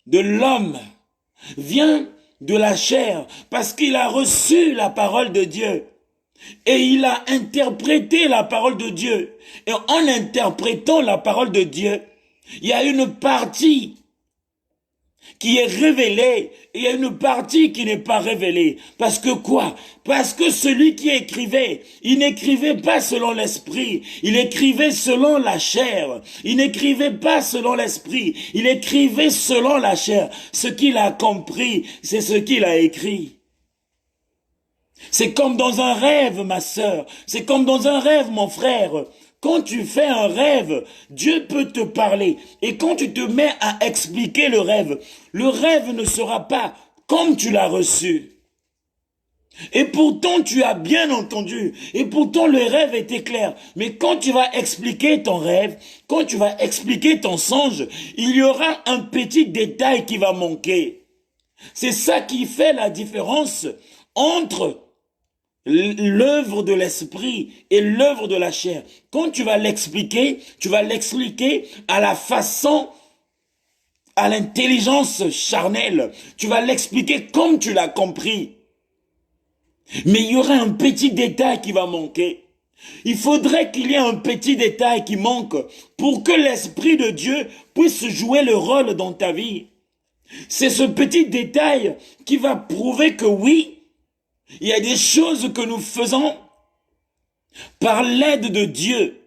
de l'homme, vient de la chair, parce qu'il a reçu la parole de Dieu. Et il a interprété la parole de Dieu. Et en interprétant la parole de Dieu, il y a une partie qui est révélée, et il y a une partie qui n'est pas révélée. Parce que quoi? Parce que celui qui écrivait, il n'écrivait pas selon l'esprit, il écrivait selon la chair. Il n'écrivait pas selon l'esprit, il écrivait selon la chair. Ce qu'il a compris, c'est ce qu'il a écrit. C'est comme dans un rêve, ma sœur, c'est comme dans un rêve, mon frère. Quand tu fais un rêve, Dieu peut te parler. Et quand tu te mets à expliquer le rêve ne sera pas comme tu l'as reçu. Et pourtant, tu as bien entendu. Et pourtant, le rêve était clair. Mais quand tu vas expliquer ton rêve, quand tu vas expliquer ton songe, il y aura un petit détail qui va manquer. C'est ça qui fait la différence entre l'œuvre de l'esprit et l'œuvre de la chair. Quand tu vas l'expliquer à la façon, à l'intelligence charnelle. Tu vas l'expliquer comme tu l'as compris. Mais il y aura un petit détail qui va manquer. Il faudrait qu'il y ait un petit détail qui manque pour que l'Esprit de Dieu puisse jouer le rôle dans ta vie. C'est ce petit détail qui va prouver que oui, il y a des choses que nous faisons par l'aide de Dieu,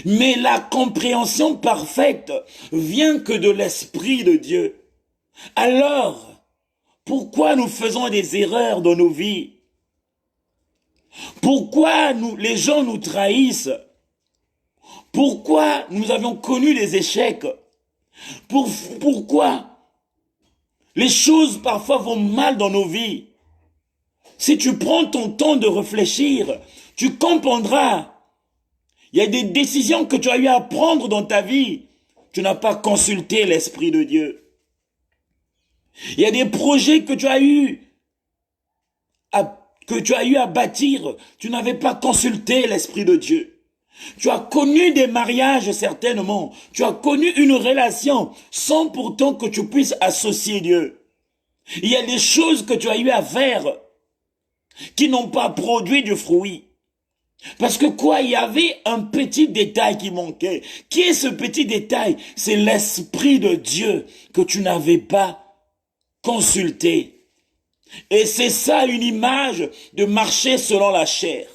mais la compréhension parfaite vient que de l'Esprit de Dieu. Alors, pourquoi nous faisons des erreurs dans nos vies? Pourquoi les gens nous trahissent? Pourquoi nous avons connu des échecs? Pourquoi les choses parfois vont mal dans nos vies? Si tu prends ton temps de réfléchir, tu comprendras. Il y a des décisions que tu as eu à prendre dans ta vie. Tu n'as pas consulté l'Esprit de Dieu. Il y a des projets que tu as eu à bâtir. Tu n'avais pas consulté l'Esprit de Dieu. Tu as connu des mariages certainement. Tu as connu une relation sans pourtant que tu puisses associer Dieu. Il y a des choses que tu as eu à faire qui n'ont pas produit du fruit. Parce que quoi, il y avait un petit détail qui manquait. Qui est ce petit détail? C'est l'Esprit de Dieu que tu n'avais pas consulté. Et c'est ça une image de marcher selon la chair.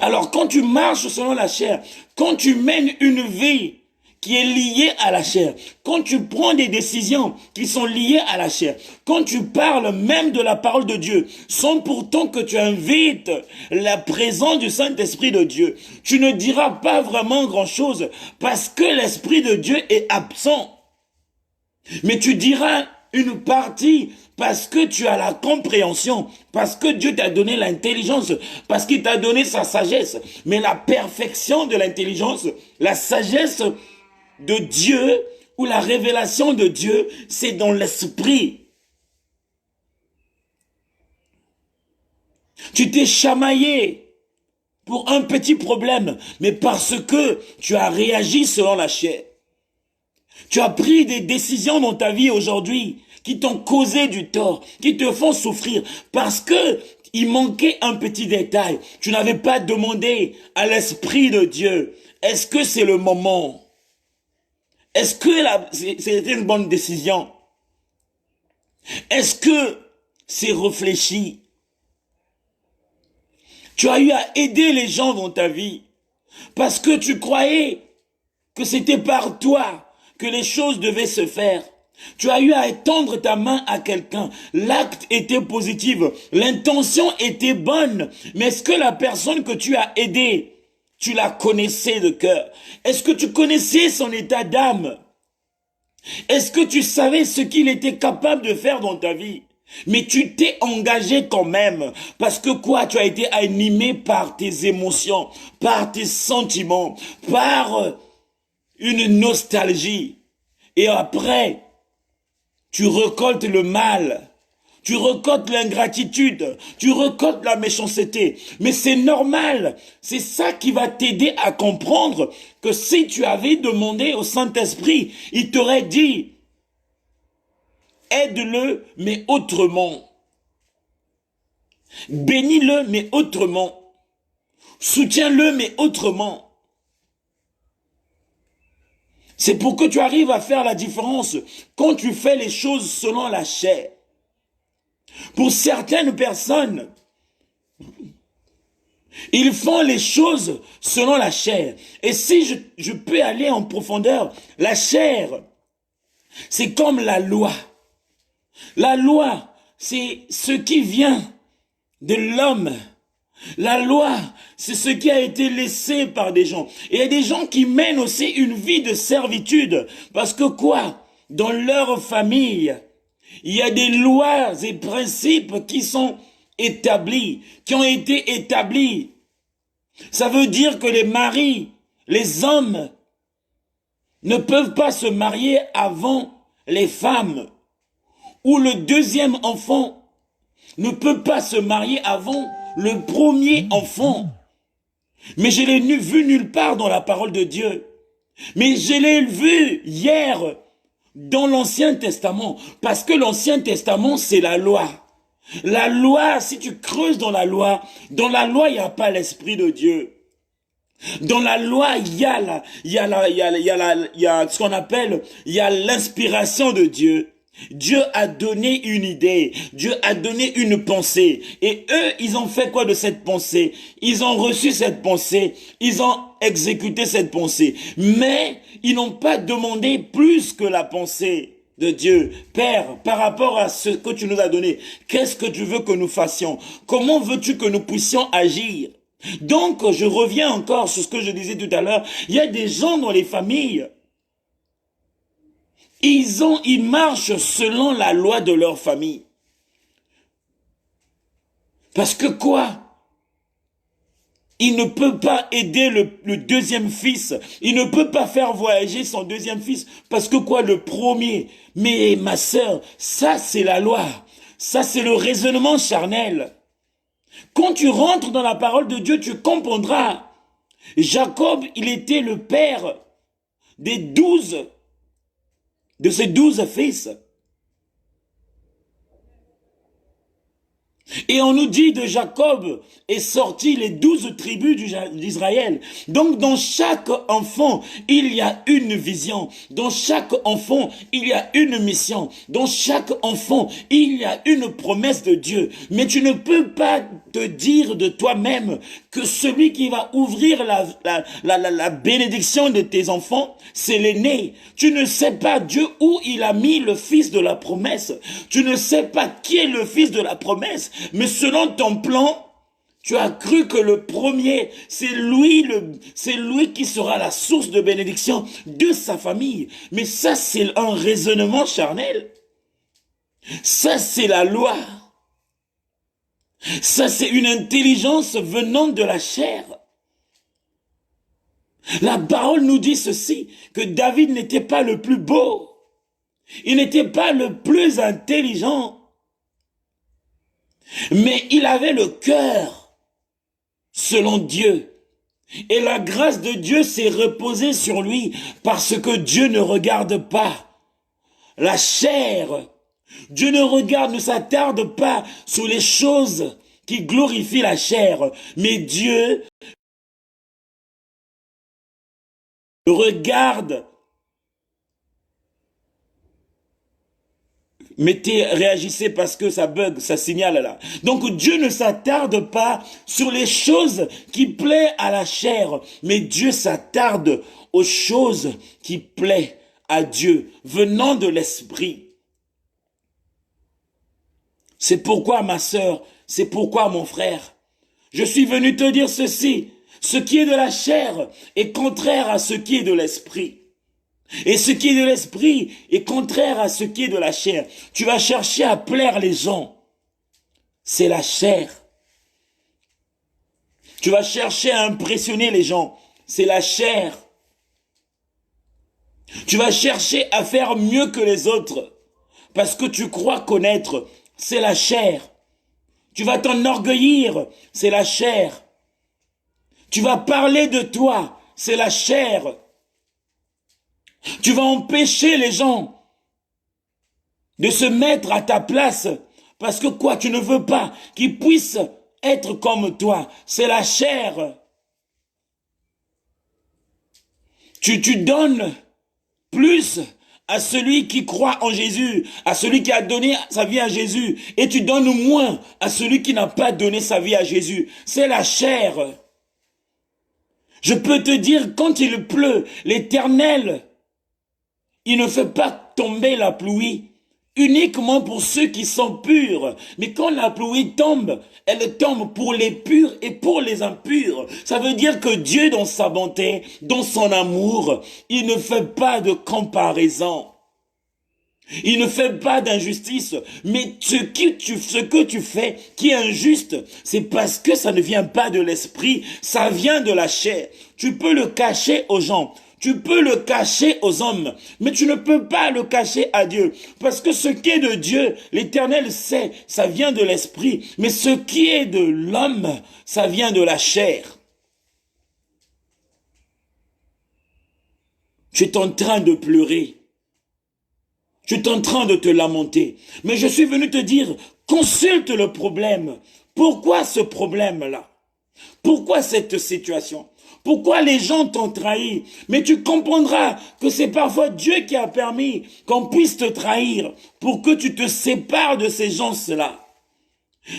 Alors quand tu marches selon la chair, quand tu mènes une vie qui est lié à la chair, quand tu prends des décisions qui sont liées à la chair, quand tu parles même de la parole de Dieu, sans pourtant que tu invites la présence du Saint-Esprit de Dieu, tu ne diras pas vraiment grand-chose parce que l'Esprit de Dieu est absent. Mais tu diras une partie parce que tu as la compréhension, parce que Dieu t'a donné l'intelligence, parce qu'il t'a donné sa sagesse. Mais la perfection de l'intelligence, la sagesse de Dieu ou la révélation de Dieu, c'est dans l'esprit. Tu t'es chamaillé pour un petit problème, mais parce que tu as réagi selon la chair. Tu as pris des décisions dans ta vie aujourd'hui qui t'ont causé du tort, qui te font souffrir parce que il manquait un petit détail. Tu n'avais pas demandé à l'Esprit de Dieu, est-ce que c'est le moment? Est-ce que c'était une bonne décision? Est-ce que c'est réfléchi? Tu as eu à aider les gens dans ta vie parce que tu croyais que c'était par toi que les choses devaient se faire. Tu as eu à étendre ta main à quelqu'un. L'acte était positif. L'intention était bonne. Mais est-ce que la personne que tu as aidée, tu la connaissais de cœur? Est-ce que tu connaissais son état d'âme? Est-ce que tu savais ce qu'il était capable de faire dans ta vie? Mais tu t'es engagé quand même. Parce que quoi? Tu as été animé par tes émotions, par tes sentiments, par une nostalgie. Et après, tu récoltes le mal, tu récoltes l'ingratitude, tu récoltes la méchanceté. Mais c'est normal, c'est ça qui va t'aider à comprendre que si tu avais demandé au Saint-Esprit, il t'aurait dit, aide-le, mais autrement. Bénis-le, mais autrement. Soutiens-le, mais autrement. C'est pour que tu arrives à faire la différence quand tu fais les choses selon la chair. Pour certaines personnes, ils font les choses selon la chair. Et si je peux aller en profondeur, la chair, c'est comme la loi. La loi, c'est ce qui vient de l'homme. La loi, c'est ce qui a été laissé par des gens. Et il y a des gens qui mènent aussi une vie de servitude. Parce que quoi? Dans leur famille, il y a des lois et principes qui sont établis, qui ont été établis. Ça veut dire que les maris, les hommes, ne peuvent pas se marier avant les femmes. Ou le deuxième enfant ne peut pas se marier avant le premier enfant. Mais je l'ai vu nulle part dans la parole de Dieu. Mais je l'ai vu hier dans l'Ancien Testament. Parce que l'Ancien Testament, c'est la loi. La loi, si tu creuses dans la loi, il n'y a pas l'Esprit de Dieu. Dans la loi, il y a ce qu'on appelle, il y a l'inspiration de Dieu. Dieu a donné une idée, Dieu a donné une pensée. Et eux, ils ont fait quoi de cette pensée? Ils ont reçu cette pensée, ils ont exécuté cette pensée. Mais ils n'ont pas demandé plus que la pensée de Dieu. Père, par rapport à ce que tu nous as donné, qu'est-ce que tu veux que nous fassions? Comment veux-tu que nous puissions agir? Donc, je reviens encore sur ce que je disais tout à l'heure. Il y a des gens dans les familles, ils marchent selon la loi de leur famille. Parce que quoi? Il ne peut pas aider le deuxième fils. Il ne peut pas faire voyager son deuxième fils. Parce que quoi? Le premier. Mais ma sœur, ça c'est la loi. Ça c'est le raisonnement charnel. Quand tu rentres dans la parole de Dieu, tu comprendras. Jacob, il était le père de ses 12 fils. Et on nous dit de Jacob est sorti les 12 tribus d'Israël. Donc dans chaque enfant, il y a une vision. Dans chaque enfant, il y a une mission. Dans chaque enfant, il y a une promesse de Dieu. Mais tu ne peux pas te dire de toi-même que celui qui va ouvrir la bénédiction de tes enfants, c'est l'aîné. Tu ne sais pas Dieu où il a mis le fils de la promesse. Tu ne sais pas qui est le fils de la promesse. Mais selon ton plan, tu as cru que le premier, c'est lui qui sera la source de bénédiction de sa famille. Mais ça, c'est un raisonnement charnel. Ça, c'est la loi. Ça, c'est une intelligence venant de la chair. La parole nous dit ceci, que David n'était pas le plus beau. Il n'était pas le plus intelligent. Mais il avait le cœur selon Dieu. Et la grâce de Dieu s'est reposée sur lui parce que Dieu ne regarde pas la chair. Dieu ne s'attarde pas sur les choses qui glorifient la chair. Mais Dieu regarde. Réagissez parce que ça bug, ça signale là. Donc Dieu ne s'attarde pas sur les choses qui plaisent à la chair, mais Dieu s'attarde aux choses qui plaisent à Dieu, venant de l'esprit. C'est pourquoi ma sœur, c'est pourquoi mon frère, je suis venu te dire ceci, ce qui est de la chair est contraire à ce qui est de l'esprit. Et ce qui est de l'esprit est contraire à ce qui est de la chair. Tu vas chercher à plaire les gens. C'est la chair. Tu vas chercher à impressionner les gens. C'est la chair. Tu vas chercher à faire mieux que les autres. Parce que tu crois connaître. C'est la chair. Tu vas t'enorgueillir. C'est la chair. Tu vas parler de toi. C'est la chair. Tu vas empêcher les gens de se mettre à ta place parce que quoi, tu ne veux pas qu'ils puissent être comme toi. C'est la chair. Tu donnes plus à celui qui croit en Jésus, à celui qui a donné sa vie à Jésus, et tu donnes moins à celui qui n'a pas donné sa vie à Jésus. C'est la chair. Je peux te dire, quand il pleut, l'Éternel, il ne fait pas tomber la pluie uniquement pour ceux qui sont purs. Mais quand la pluie tombe, elle tombe pour les purs et pour les impurs. Ça veut dire que Dieu, dans sa bonté, dans son amour, il ne fait pas de comparaison. Il ne fait pas d'injustice. Mais ce que tu fais qui est injuste, c'est parce que ça ne vient pas de l'esprit, ça vient de la chair. Tu peux le cacher aux gens. Tu peux le cacher aux hommes, mais tu ne peux pas le cacher à Dieu. Parce que ce qui est de Dieu, l'Éternel sait, ça vient de l'esprit. Mais ce qui est de l'homme, ça vient de la chair. Tu es en train de pleurer. Tu es en train de te lamenter. Mais je suis venu te dire, consulte le problème. Pourquoi ce problème-là? Pourquoi cette situation? Pourquoi les gens t'ont trahi? Mais tu comprendras que c'est parfois Dieu qui a permis qu'on puisse te trahir pour que tu te sépares de ces gens-là.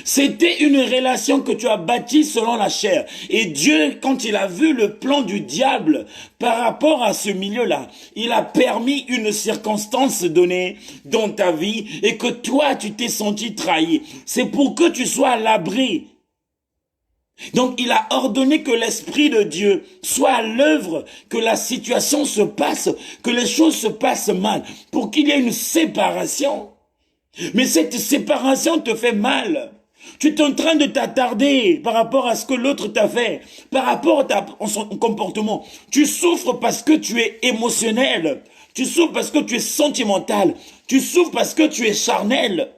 C'était une relation que tu as bâtie selon la chair. Et Dieu, quand il a vu le plan du diable par rapport à ce milieu-là, il a permis une circonstance donnée dans ta vie et que toi, tu t'es senti trahi. C'est pour que tu sois à l'abri. Donc il a ordonné que l'Esprit de Dieu soit à l'œuvre, que la situation se passe, que les choses se passent mal, pour qu'il y ait une séparation. Mais cette séparation te fait mal. Tu es en train de t'attarder par rapport à ce que l'autre t'a fait, par rapport à son comportement. Tu souffres parce que tu es émotionnel, tu souffres parce que tu es sentimental, tu souffres parce que tu es charnel.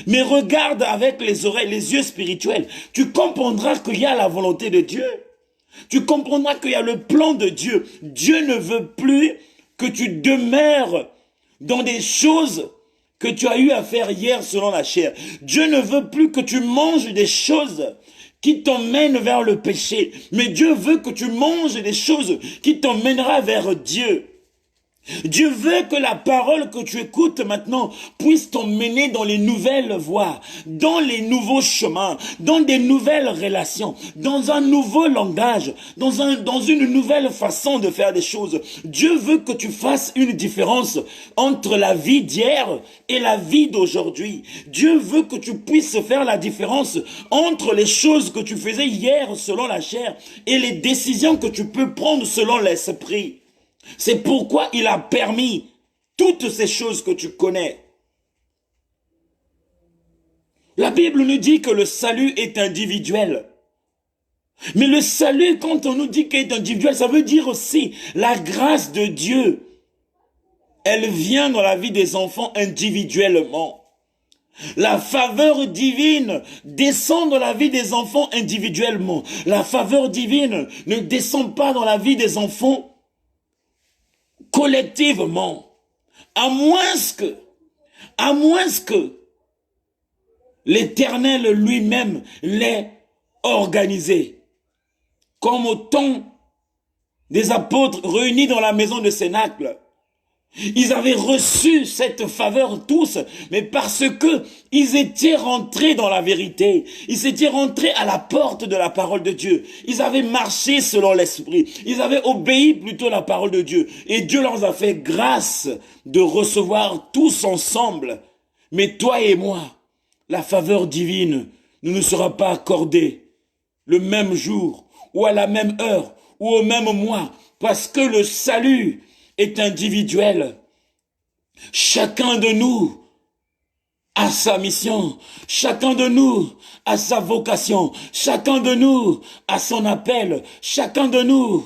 Mais regarde avec les oreilles, les yeux spirituels. Tu comprendras qu'il y a la volonté de Dieu. Tu comprendras qu'il y a le plan de Dieu. Dieu ne veut plus que tu demeures dans des choses que tu as eu à faire hier selon la chair. Dieu ne veut plus que tu manges des choses qui t'emmènent vers le péché, mais Dieu veut que tu manges des choses qui t'emmènera vers Dieu. Dieu veut que la parole que tu écoutes maintenant puisse t'emmener dans les nouvelles voies, dans les nouveaux chemins, dans des nouvelles relations, dans un nouveau langage, dans une nouvelle façon de faire des choses. Dieu veut que tu fasses une différence entre la vie d'hier et la vie d'aujourd'hui. Dieu veut que tu puisses faire la différence entre les choses que tu faisais hier selon la chair et les décisions que tu peux prendre selon l'esprit. C'est pourquoi il a permis toutes ces choses que tu connais. La Bible nous dit que le salut est individuel. Mais le salut, quand on nous dit qu'il est individuel, ça veut dire aussi la grâce de Dieu. Elle vient dans la vie des enfants individuellement. La faveur divine descend dans la vie des enfants individuellement. La faveur divine ne descend pas dans la vie des enfants collectivement, à moins que l'Éternel lui-même l'ait organisé, comme au temps des apôtres réunis dans la maison de Cénacle. Ils avaient reçu cette faveur tous, mais parce que ils étaient rentrés dans la vérité. Ils étaient rentrés à la porte de la parole de Dieu. Ils avaient marché selon l'esprit. Ils avaient obéi plutôt à la parole de Dieu. Et Dieu leur a fait grâce de recevoir tous ensemble. Mais toi et moi, la faveur divine ne nous sera pas accordée le même jour, ou à la même heure, ou au même mois, parce que le salut est individuel. Chacun de nous a sa mission. Chacun de nous a sa vocation. Chacun de nous a son appel. Chacun de nous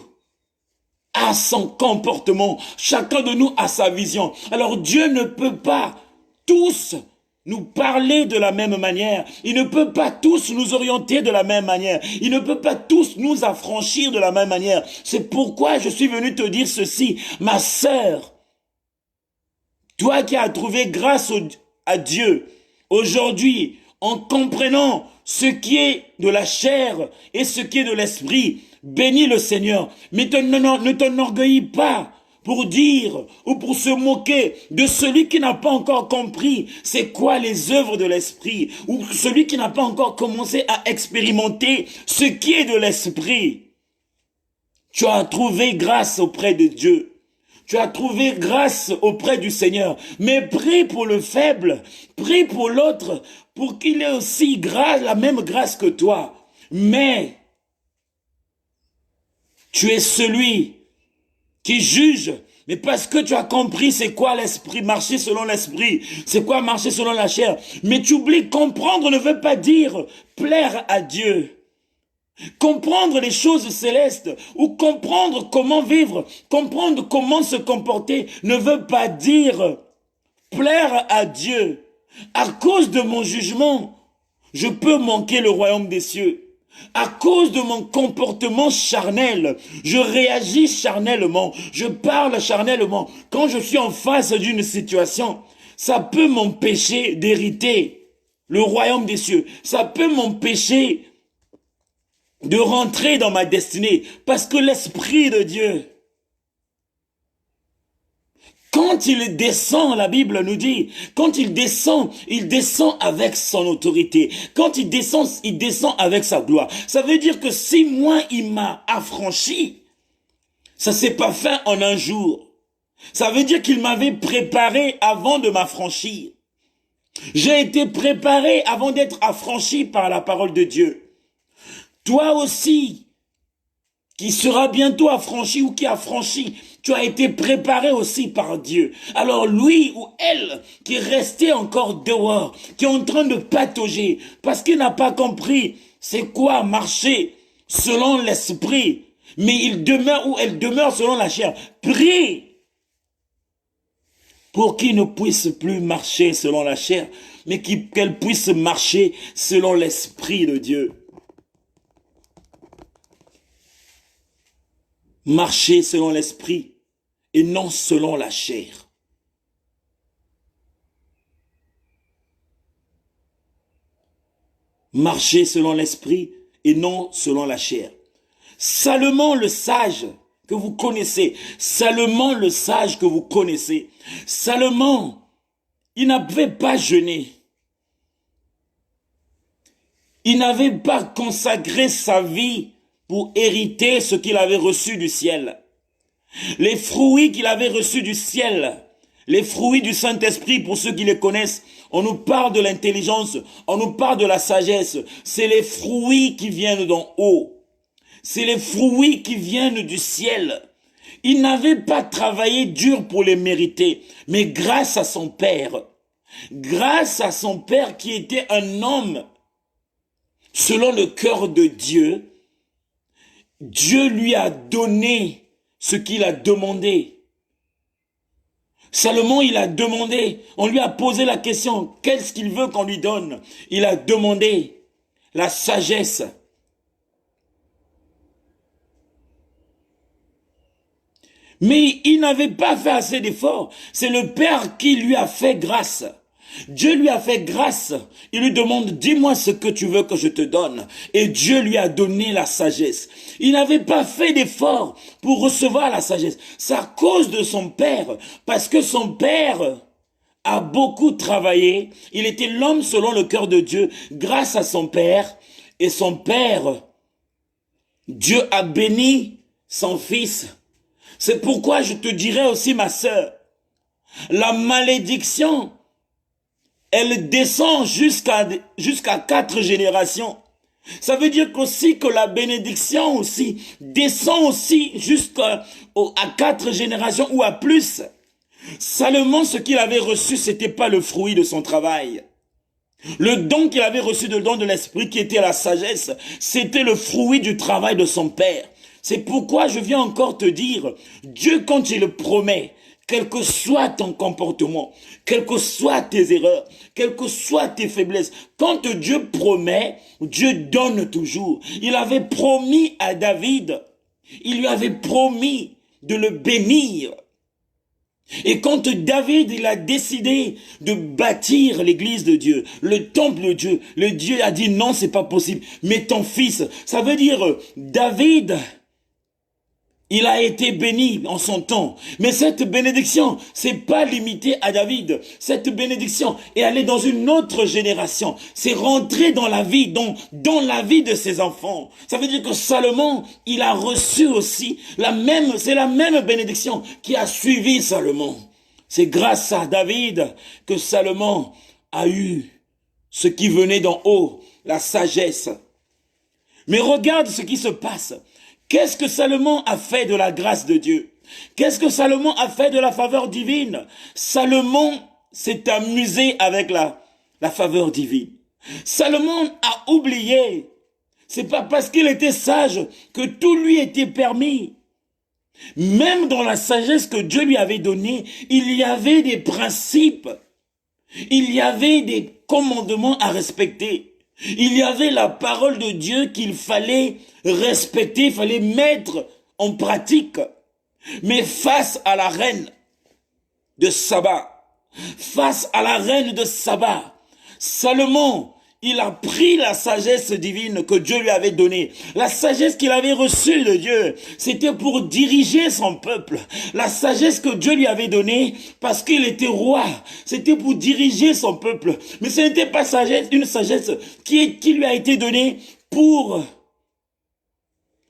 a son comportement. Chacun de nous a sa vision. Alors Dieu ne peut pas tous nous parler de la même manière. Il ne peut pas tous nous orienter de la même manière. Il ne peut pas tous nous affranchir de la même manière. C'est pourquoi je suis venu te dire ceci, ma sœur. Toi qui as trouvé grâce à Dieu, aujourd'hui, en comprenant ce qui est de la chair et ce qui est de l'esprit, bénis le Seigneur. Mais ne t'enorgueillis pas pour dire ou pour se moquer de celui qui n'a pas encore compris c'est quoi les œuvres de l'esprit, ou celui qui n'a pas encore commencé à expérimenter ce qui est de l'esprit. Tu as trouvé grâce auprès de Dieu. Tu as trouvé grâce auprès du Seigneur. Mais prie pour le faible, prie pour l'autre, pour qu'il ait aussi la même grâce que toi. Mais tu es celui qui juge, mais parce que tu as compris c'est quoi l'esprit, marcher selon l'esprit, c'est quoi marcher selon la chair. Mais tu oublies, comprendre ne veut pas dire plaire à Dieu. Comprendre les choses célestes ou comprendre comment vivre, comprendre comment se comporter ne veut pas dire plaire à Dieu. À cause de mon jugement, je peux manquer le royaume des cieux. À cause de mon comportement charnel, je réagis charnellement, je parle charnellement. Quand je suis en face d'une situation, ça peut m'empêcher d'hériter le royaume des cieux. Ça peut m'empêcher de rentrer dans ma destinée, parce que l'Esprit de Dieu, quand il descend, la Bible nous dit, quand il descend avec son autorité. Quand il descend avec sa gloire. Ça veut dire que si moi, il m'a affranchi, ça s'est pas fait en un jour. Ça veut dire qu'il m'avait préparé avant de m'affranchir. J'ai été préparé avant d'être affranchi par la parole de Dieu. Toi aussi, qui sera bientôt affranchi ou qui a franchi, tu as été préparé aussi par Dieu. Alors lui ou elle qui est resté encore dehors, qui est en train de patauger, parce qu'il n'a pas compris c'est quoi marcher selon l'esprit, mais il demeure ou elle demeure selon la chair. Prie pour qu'il ne puisse plus marcher selon la chair, mais qu'elle puisse marcher selon l'esprit de Dieu. Marcher selon l'esprit et non selon la chair. marcher selon l'esprit et non selon la chair. Salomon le sage que vous connaissez, Salomon le sage que vous connaissez, Salomon, il n'avait pas jeûné. Il n'avait pas consacré sa vie pour hériter ce qu'il avait reçu du ciel. Les fruits qu'il avait reçus du ciel, les fruits du Saint-Esprit, pour ceux qui les connaissent, on nous parle de l'intelligence, on nous parle de la sagesse. C'est les fruits qui viennent d'en haut. C'est les fruits qui viennent du ciel. Il n'avait pas travaillé dur pour les mériter, mais grâce à son Père qui était un homme selon le cœur de Dieu, Dieu lui a donné ce qu'il a demandé. Salomon, il a demandé, on lui a posé la question, qu'est-ce qu'il veut qu'on lui donne? Il a demandé la sagesse. Mais il n'avait pas fait assez d'efforts. C'est le Père qui lui a fait grâce. Dieu lui a fait grâce. Il lui demande, dis-moi ce que tu veux que je te donne. Et Dieu lui a donné la sagesse. Il n'avait pas fait d'efforts pour recevoir la sagesse. C'est à cause de son père. Parce que son père a beaucoup travaillé. Il était l'homme selon le cœur de Dieu grâce à son père. Et son père, Dieu a béni son fils. C'est pourquoi je te dirais aussi, ma sœur, la malédiction, elle descend jusqu'à 4 générations. Ça veut dire qu'aussi que la bénédiction aussi descend aussi jusqu'à 4 générations ou à plus. Salomon, ce qu'il avait reçu, c'était pas le fruit de son travail. Le don qu'il avait reçu, le don de l'esprit qui était la sagesse, c'était le fruit du travail de son père. C'est pourquoi je viens encore te dire, Dieu quand il le promet, quel que soit ton comportement, quelles que soient tes erreurs, quelles que soient tes faiblesses, quand Dieu promet, Dieu donne toujours. Il avait promis à David, il lui avait promis de le bénir. Et quand David, il a décidé de bâtir l'église de Dieu, le temple de Dieu, le Dieu a dit non, c'est pas possible, mais ton fils, ça veut dire David, il a été béni en son temps. Mais cette bénédiction, c'est pas limité à David. Cette bénédiction est allée dans une autre génération. C'est rentré dans la vie, dans la vie de ses enfants. Ça veut dire que Salomon, il a reçu aussi c'est la même bénédiction qui a suivi Salomon. C'est grâce à David que Salomon a eu ce qui venait d'en haut, la sagesse. Mais regarde ce qui se passe. Qu'est-ce que Salomon a fait de la grâce de Dieu? Qu'est-ce que Salomon a fait de la faveur divine? Salomon s'est amusé avec la faveur divine. Salomon a oublié. C'est pas parce qu'il était sage que tout lui était permis. Même dans la sagesse que Dieu lui avait donnée, il y avait des principes. Il y avait des commandements à respecter. Il y avait la parole de Dieu qu'il fallait respecter, il fallait mettre en pratique. Mais face à la reine de Saba, Salomon, il a pris la sagesse divine que Dieu lui avait donnée. La sagesse qu'il avait reçue de Dieu, c'était pour diriger son peuple. La sagesse que Dieu lui avait donnée, parce qu'il était roi, c'était pour diriger son peuple. Mais ce n'était pas une sagesse qui lui a été donnée pour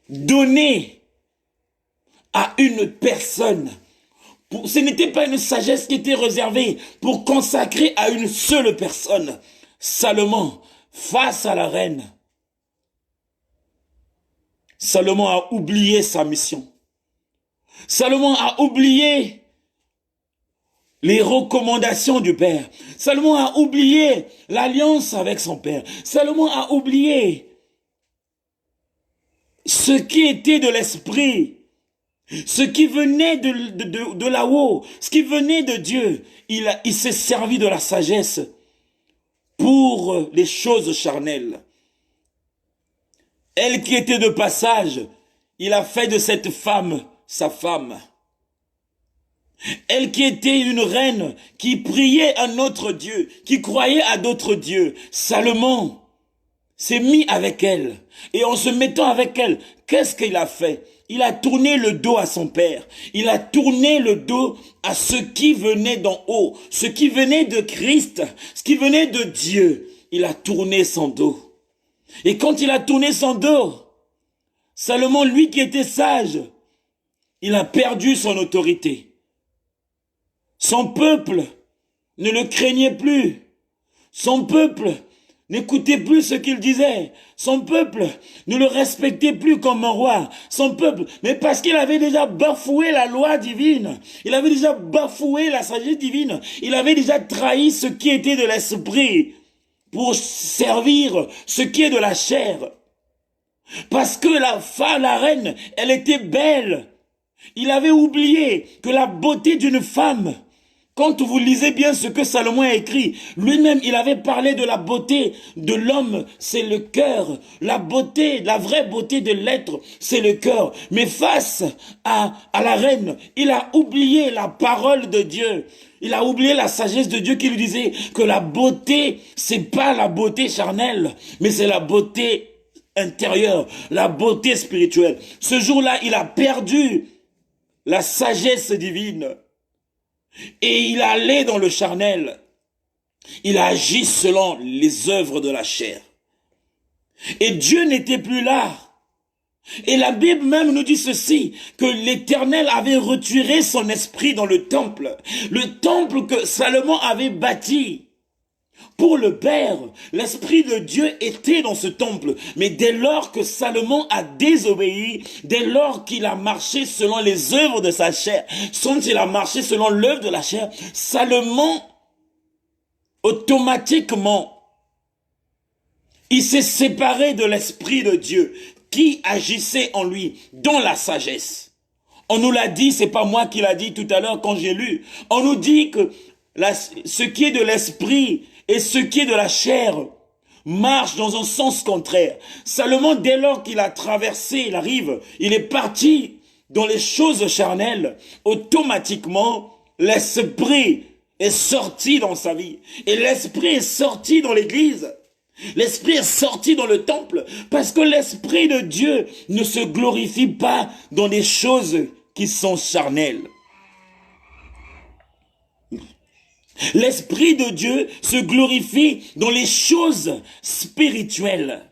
donner à une personne. Ce n'était pas une sagesse qui était réservée pour consacrer à une seule personne. Salomon, face à la reine, Salomon a oublié sa mission. Salomon a oublié les recommandations du Père. Salomon a oublié l'alliance avec son Père. Salomon a oublié ce qui était de l'esprit, ce qui venait de là-haut, ce qui venait de Dieu. Il s'est servi de la sagesse pour les choses charnelles. Elle qui était de passage, il a fait de cette femme sa femme. Elle qui était une reine, qui priait un autre Dieu, qui croyait à d'autres dieux. Salomon s'est mis avec elle. Et en se mettant avec elle, qu'est-ce qu'il a fait? Il a tourné le dos à son père. Il a tourné le dos à ce qui venait d'en haut, ce qui venait de Christ, ce qui venait de Dieu. Il a tourné son dos. Et quand il a tourné son dos, Salomon, lui qui était sage, il a perdu son autorité. Son peuple ne le craignait plus. Son peuple n'écoutait plus ce qu'il disait. Son peuple ne le respectait plus comme un roi. Son peuple, mais parce qu'il avait déjà bafoué la loi divine. Il avait déjà bafoué la sagesse divine. Il avait déjà trahi ce qui était de l'esprit pour servir ce qui est de la chair. Parce que la femme, la reine, elle était belle. Il avait oublié que la beauté d'une femme, quand vous lisez bien ce que Salomon a écrit, lui-même, il avait parlé de la beauté de l'homme, c'est le cœur. La beauté, la vraie beauté de l'être, c'est le cœur. Mais face à la reine, il a oublié la parole de Dieu. Il a oublié la sagesse de Dieu qui lui disait que la beauté, c'est pas la beauté charnelle, mais c'est la beauté intérieure, la beauté spirituelle. Ce jour-là, il a perdu la sagesse divine. Et il allait dans le charnel. Il a agi selon les œuvres de la chair. Et Dieu n'était plus là. Et la Bible même nous dit ceci, que l'Éternel avait retiré son esprit dans le temple que Salomon avait bâti. Pour le Père, l'Esprit de Dieu était dans ce temple. Mais dès lors que Salomon a désobéi, dès lors qu'il a marché selon les œuvres de sa chair, sans qu'il a marché selon l'œuvre de la chair, Salomon, automatiquement, il s'est séparé de l'Esprit de Dieu qui agissait en lui dans la sagesse. On nous l'a dit, c'est pas moi qui l'a dit tout à l'heure quand j'ai lu. On nous dit que ce qui est de l'Esprit et ce qui est de la chair marche dans un sens contraire. Salomon, dès lors qu'il a traversé la rive, il est parti dans les choses charnelles, automatiquement, l'esprit est sorti dans sa vie. Et l'esprit est sorti dans l'église. L'esprit est sorti dans le temple, parce que l'esprit de Dieu ne se glorifie pas dans des choses qui sont charnelles. L'Esprit de Dieu se glorifie dans les choses spirituelles.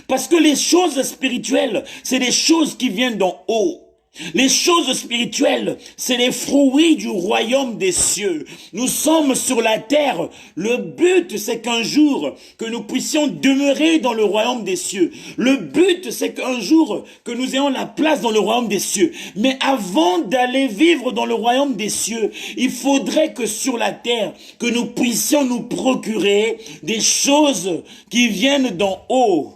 Parce que les choses spirituelles, c'est des choses qui viennent d'en haut. Les choses spirituelles, c'est les fruits du royaume des cieux. Nous sommes sur la terre. Le but, c'est qu'un jour, que nous puissions demeurer dans le royaume des cieux. Le but, c'est qu'un jour, que nous ayons la place dans le royaume des cieux. Mais avant d'aller vivre dans le royaume des cieux, il faudrait que sur la terre, que nous puissions nous procurer des choses qui viennent d'en haut.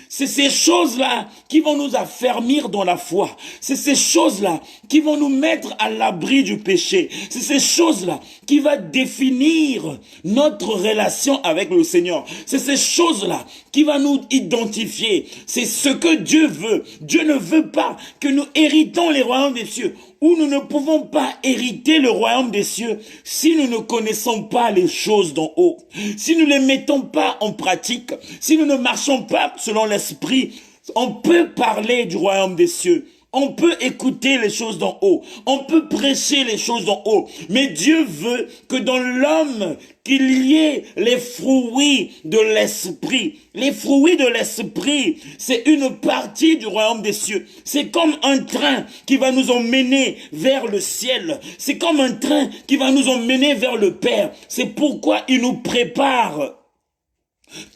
C'est ces choses-là qui vont nous affermir dans la foi. C'est ces choses-là qui vont nous mettre à l'abri du péché. C'est ces choses-là qui vont définir notre relation avec le Seigneur. C'est ces choses-là qui vont nous identifier. C'est ce que Dieu veut. Dieu ne veut pas que nous héritons les royaumes des cieux, où nous ne pouvons pas hériter le royaume des cieux si nous ne connaissons pas les choses d'en haut, si nous ne les mettons pas en pratique, si nous ne marchons pas selon l'esprit. On peut parler du royaume des cieux, on peut écouter les choses d'en haut, on peut prêcher les choses d'en haut, mais Dieu veut que dans l'homme, qu'il y ait les fruits de l'esprit. Les fruits de l'esprit, c'est une partie du royaume des cieux. C'est comme un train qui va nous emmener vers le ciel. C'est comme un train qui va nous emmener vers le Père. C'est pourquoi il nous prépare.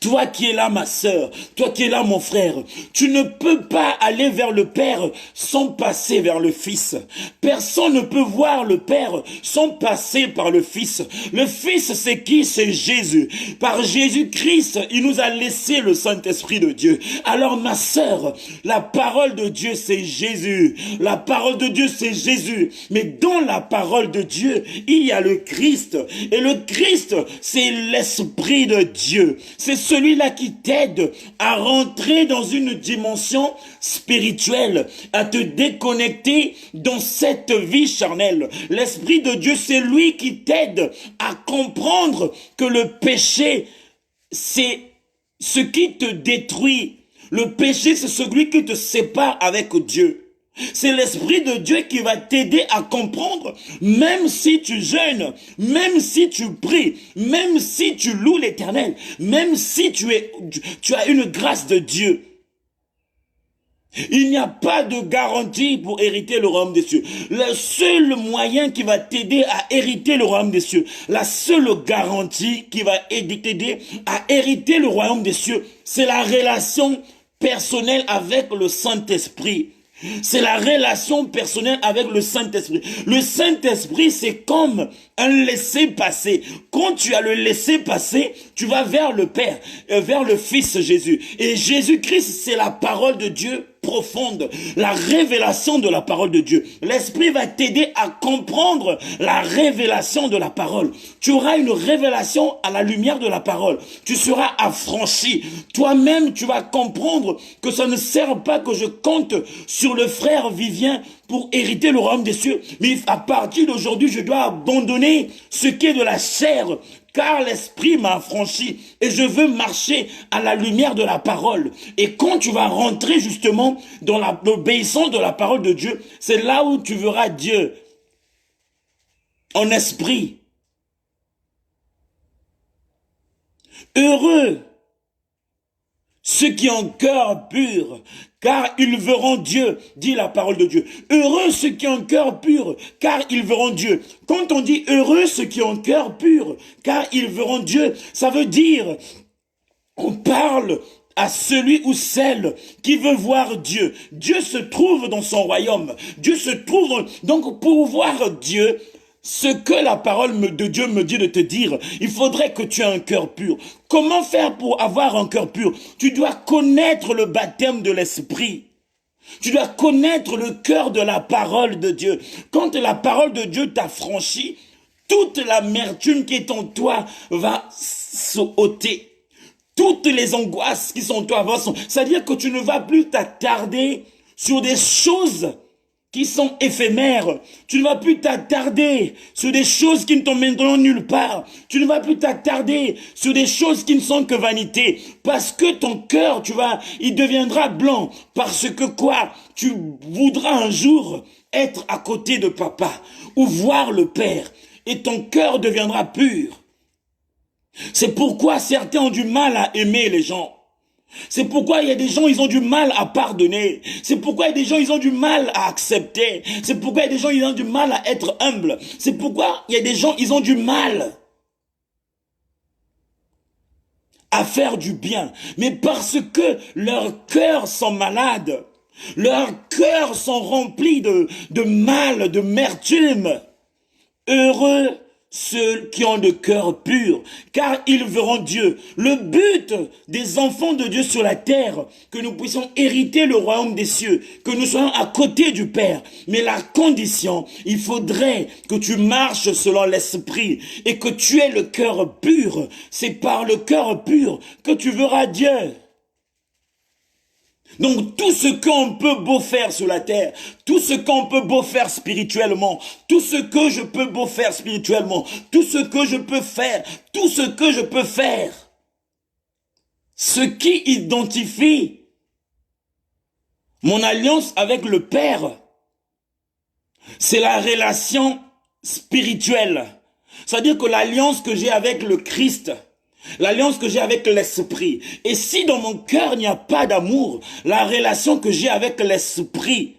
Toi qui es là, ma sœur, toi qui es là, mon frère, tu ne peux pas aller vers le Père sans passer vers le Fils. Personne ne peut voir le Père sans passer par le Fils. Le Fils, c'est qui? C'est Jésus. Par Jésus-Christ, il nous a laissé le Saint-Esprit de Dieu. Alors, ma sœur, la parole de Dieu, c'est Jésus. La parole de Dieu, c'est Jésus. Mais dans la parole de Dieu, il y a le Christ. Et le Christ, c'est l'Esprit de Dieu. C'est celui-là qui t'aide à rentrer dans une dimension spirituelle, à te déconnecter dans cette vie charnelle. L'Esprit de Dieu, c'est lui qui t'aide à comprendre que le péché, c'est ce qui te détruit. Le péché, c'est celui qui te sépare avec Dieu. C'est l'Esprit de Dieu qui va t'aider à comprendre, même si tu jeûnes, même si tu pries, même si tu loues l'Éternel, même si tu as une grâce de Dieu. Il n'y a pas de garantie pour hériter le royaume des cieux. Le seul moyen qui va t'aider à hériter le royaume des cieux, la seule garantie qui va t'aider à hériter le royaume des cieux, c'est la relation personnelle avec le Saint-Esprit. C'est la relation personnelle avec le Saint-Esprit. Le Saint-Esprit, c'est comme un laissez-passer. Quand tu as le laissez-passer, tu vas vers le Père, vers le Fils Jésus. Et Jésus-Christ, c'est la parole de Dieu profonde, la révélation de la parole de Dieu. L'Esprit va t'aider à comprendre la révélation de la parole. Tu auras une révélation à la lumière de la parole. Tu seras affranchi. Toi-même, tu vas comprendre que ça ne sert pas que je compte sur le frère Vivien pour hériter le royaume des cieux. Mais à partir d'aujourd'hui, je dois abandonner ce qui est de la chair, car l'Esprit m'a affranchi et je veux marcher à la lumière de la parole. Et quand tu vas rentrer justement dans l'obéissance de la parole de Dieu, c'est là où tu verras Dieu en esprit. Heureux ceux qui ont cœur pur, car ils verront Dieu, dit la parole de Dieu. Heureux ceux qui ont cœur pur, car ils verront Dieu. Quand on dit heureux ceux qui ont cœur pur, car ils verront Dieu, ça veut dire, on parle à celui ou celle qui veut voir Dieu. Dieu se trouve dans son royaume. Dieu se trouve dans... Donc pour voir Dieu, ce que la parole de Dieu me dit de te dire, il faudrait que tu aies un cœur pur. Comment faire pour avoir un cœur pur? Tu dois connaître le baptême de l'Esprit. Tu dois connaître le cœur de la parole de Dieu. Quand la parole de Dieu t'a franchi, toute l'amertume qui est en toi va s'ôter. Toutes les angoisses qui sont en toi vont s'ôter. C'est-à-dire que tu ne vas plus t'attarder sur des choses qui sont éphémères. Tu ne vas plus t'attarder sur des choses qui ne t'emmèneront nulle part. Tu ne vas plus t'attarder sur des choses qui ne sont que vanité. Parce que ton cœur, il deviendra blanc. Parce que quoi? Tu voudras un jour être à côté de papa ou voir le Père. Et ton cœur deviendra pur. C'est pourquoi certains ont du mal à aimer les gens. C'est pourquoi il y a des gens, ils ont du mal à pardonner. C'est pourquoi il y a des gens, ils ont du mal à accepter. C'est pourquoi il y a des gens, ils ont du mal à être humbles. C'est pourquoi il y a des gens, ils ont du mal à faire du bien. Mais parce que leurs cœurs sont malades, leurs cœurs sont remplis de mal, de mertume. Heureux ceux qui ont le cœur pur, car ils verront Dieu. Le but des enfants de Dieu sur la terre, que nous puissions hériter le royaume des cieux, que nous soyons à côté du Père. Mais la condition, il faudrait que tu marches selon l'Esprit et que tu aies le cœur pur. C'est par le cœur pur que tu verras Dieu. Donc tout ce qu'on peut beau faire sur la terre, tout ce qu'on peut beau faire spirituellement, tout ce que je peux beau faire spirituellement, tout ce que je peux faire, tout ce que je peux faire, ce qui identifie mon alliance avec le Père, c'est la relation spirituelle. C'est-à-dire que l'alliance que j'ai avec le Christ, l'alliance que j'ai avec l'Esprit. Et si dans mon cœur il n'y a pas d'amour, la relation que j'ai avec l'Esprit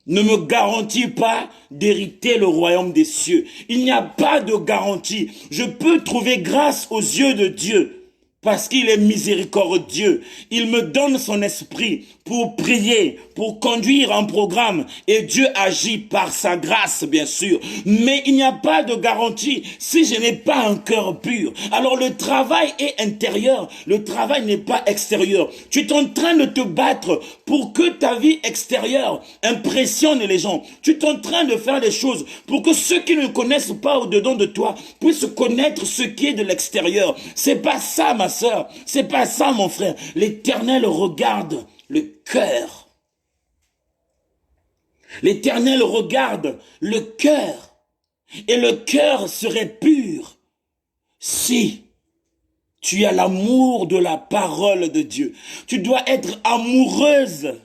ne me garantit pas d'hériter le royaume des cieux. Il n'y a pas de garantie. Je peux trouver grâce aux yeux de Dieu parce qu'il est miséricordieux. Il me donne son esprit pour prier, pour conduire un programme. Et Dieu agit par sa grâce, bien sûr. Mais il n'y a pas de garantie si je n'ai pas un cœur pur. Alors le travail est intérieur, le travail n'est pas extérieur. Tu es en train de te battre pour que ta vie extérieure impressionne les gens. Tu es en train de faire des choses pour que ceux qui ne connaissent pas au-dedans de toi puissent connaître ce qui est de l'extérieur. C'est pas ça, ma sœur. C'est pas ça, mon frère. L'Éternel regarde le cœur. L'Éternel regarde le cœur. Et le cœur serait pur si Tu as l'amour de la parole de Dieu. Tu dois être amoureuse,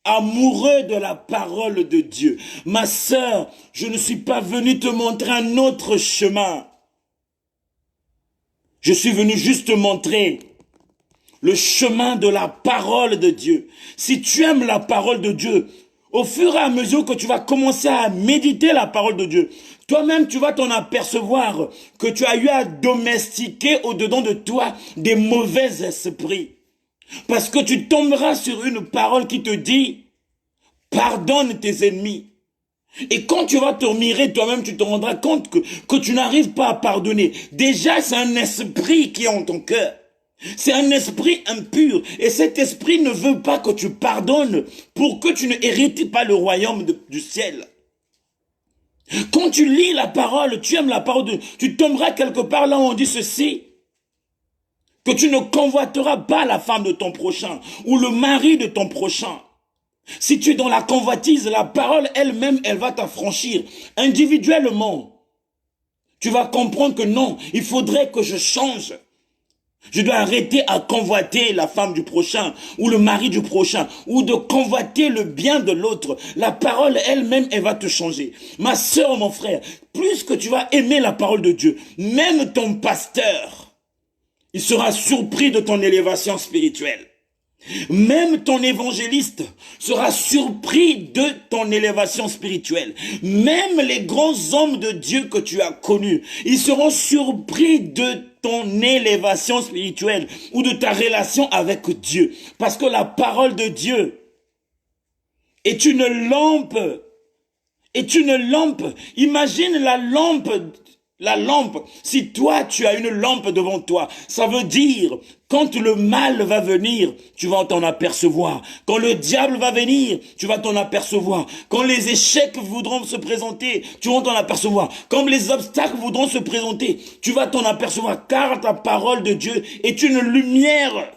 amoureux de la parole de Dieu. Ma sœur, je ne suis pas venu te montrer un autre chemin. Je suis venu juste te montrer le chemin de la parole de Dieu. Si tu aimes la parole de Dieu, au fur et à mesure que tu vas commencer à méditer la parole de Dieu, toi-même tu vas t'en apercevoir que tu as eu à domestiquer au-dedans de toi des mauvais esprits. Parce que tu tomberas sur une parole qui te dit « Pardonne tes ennemis ». Et quand tu vas te mirer toi-même, tu te rendras compte que tu n'arrives pas à pardonner. Déjà, c'est un esprit qui est en ton cœur. C'est un esprit impur. Et cet esprit ne veut pas que tu pardonnes pour que tu ne hérites pas le royaume du ciel. Quand tu lis la parole, tu aimes la parole de Dieu, tu tomberas quelque part là où on dit ceci. Que tu ne convoiteras pas la femme de ton prochain ou le mari de ton prochain. Si tu es dans la convoitise, la parole elle-même, elle va t'affranchir. Individuellement, tu vas comprendre que non, il faudrait que je change. Je dois arrêter à convoiter la femme du prochain ou le mari du prochain ou de convoiter le bien de l'autre. La parole elle-même, elle va te changer. Ma sœur, mon frère, plus que tu vas aimer la parole de Dieu, même ton pasteur, il sera surpris de ton élévation spirituelle. Même ton évangéliste sera surpris de ton élévation spirituelle. Même les grands hommes de Dieu que tu as connus, ils seront surpris de ton élévation spirituelle ou de ta relation avec Dieu. Parce que la parole de Dieu est une lampe. Est une lampe. Imagine la lampe. La lampe, si toi tu as une lampe devant toi, ça veut dire quand le mal va venir, tu vas t'en apercevoir. Quand le diable va venir, tu vas t'en apercevoir. Quand les échecs voudront se présenter, tu vas t'en apercevoir. Quand les obstacles voudront se présenter, tu vas t'en apercevoir. Car ta parole de Dieu est une lumière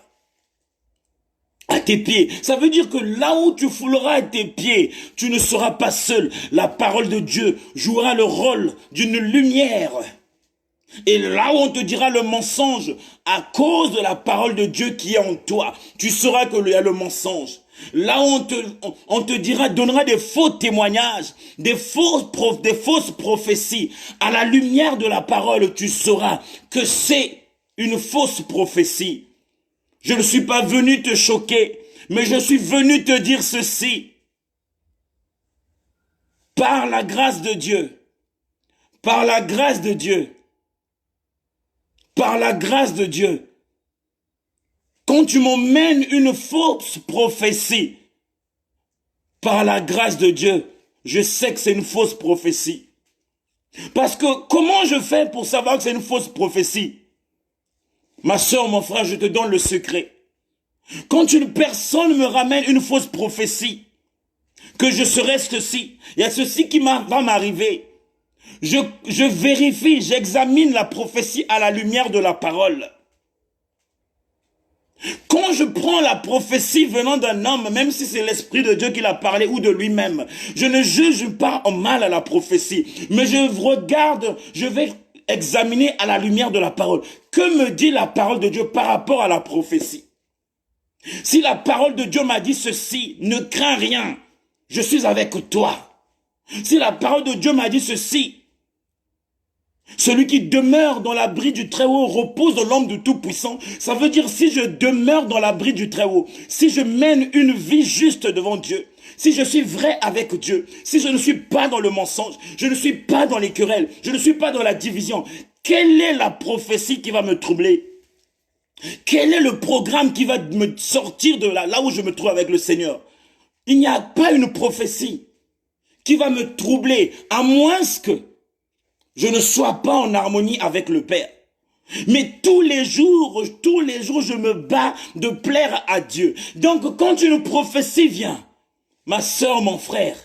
à tes pieds. Ça veut dire que là où tu fouleras tes pieds, tu ne seras pas seul. La parole de Dieu jouera le rôle d'une lumière. Et là où on te dira le mensonge, à cause de la parole de Dieu qui est en toi, tu sauras qu'il y a le mensonge. Là où on te dira, donnera des faux témoignages, des fausses prophéties. À la lumière de la parole, tu sauras que c'est une fausse prophétie. Je ne suis pas venu te choquer, mais je suis venu te dire ceci. Par la grâce de Dieu, par la grâce de Dieu, par la grâce de Dieu, quand tu m'emmènes une fausse prophétie, par la grâce de Dieu, je sais que c'est une fausse prophétie. Parce que comment je fais pour savoir que c'est une fausse prophétie? Ma soeur, mon frère, je te donne le secret. Quand une personne me ramène une fausse prophétie, que je serai ceci, il y a ceci qui va m'arriver. Je vérifie, j'examine la prophétie à la lumière de la parole. Quand je prends la prophétie venant d'un homme, même si c'est l'Esprit de Dieu qui l'a parlé ou de lui-même, je ne juge pas en mal à la prophétie, mais je regarde, je vais examiner à la lumière de la parole. Que me dit la parole de Dieu par rapport à la prophétie? Si la parole de Dieu m'a dit ceci, ne crains rien, je suis avec toi. Si la parole de Dieu m'a dit ceci, celui qui demeure dans l'abri du Très-Haut repose dans l'ombre du Tout-Puissant. Ça veut dire si je demeure dans l'abri du Très-Haut, si je mène une vie juste devant Dieu, si je suis vrai avec Dieu, si je ne suis pas dans le mensonge, je ne suis pas dans les querelles, je ne suis pas dans la division, quelle est la prophétie qui va me troubler? Quel est le programme qui va me sortir de là où je me trouve avec le Seigneur? Il n'y a pas une prophétie qui va me troubler, à moins que je ne sois pas en harmonie avec le Père. Mais tous les jours, je me bats de plaire à Dieu. Donc, quand une prophétie vient, ma sœur, mon frère,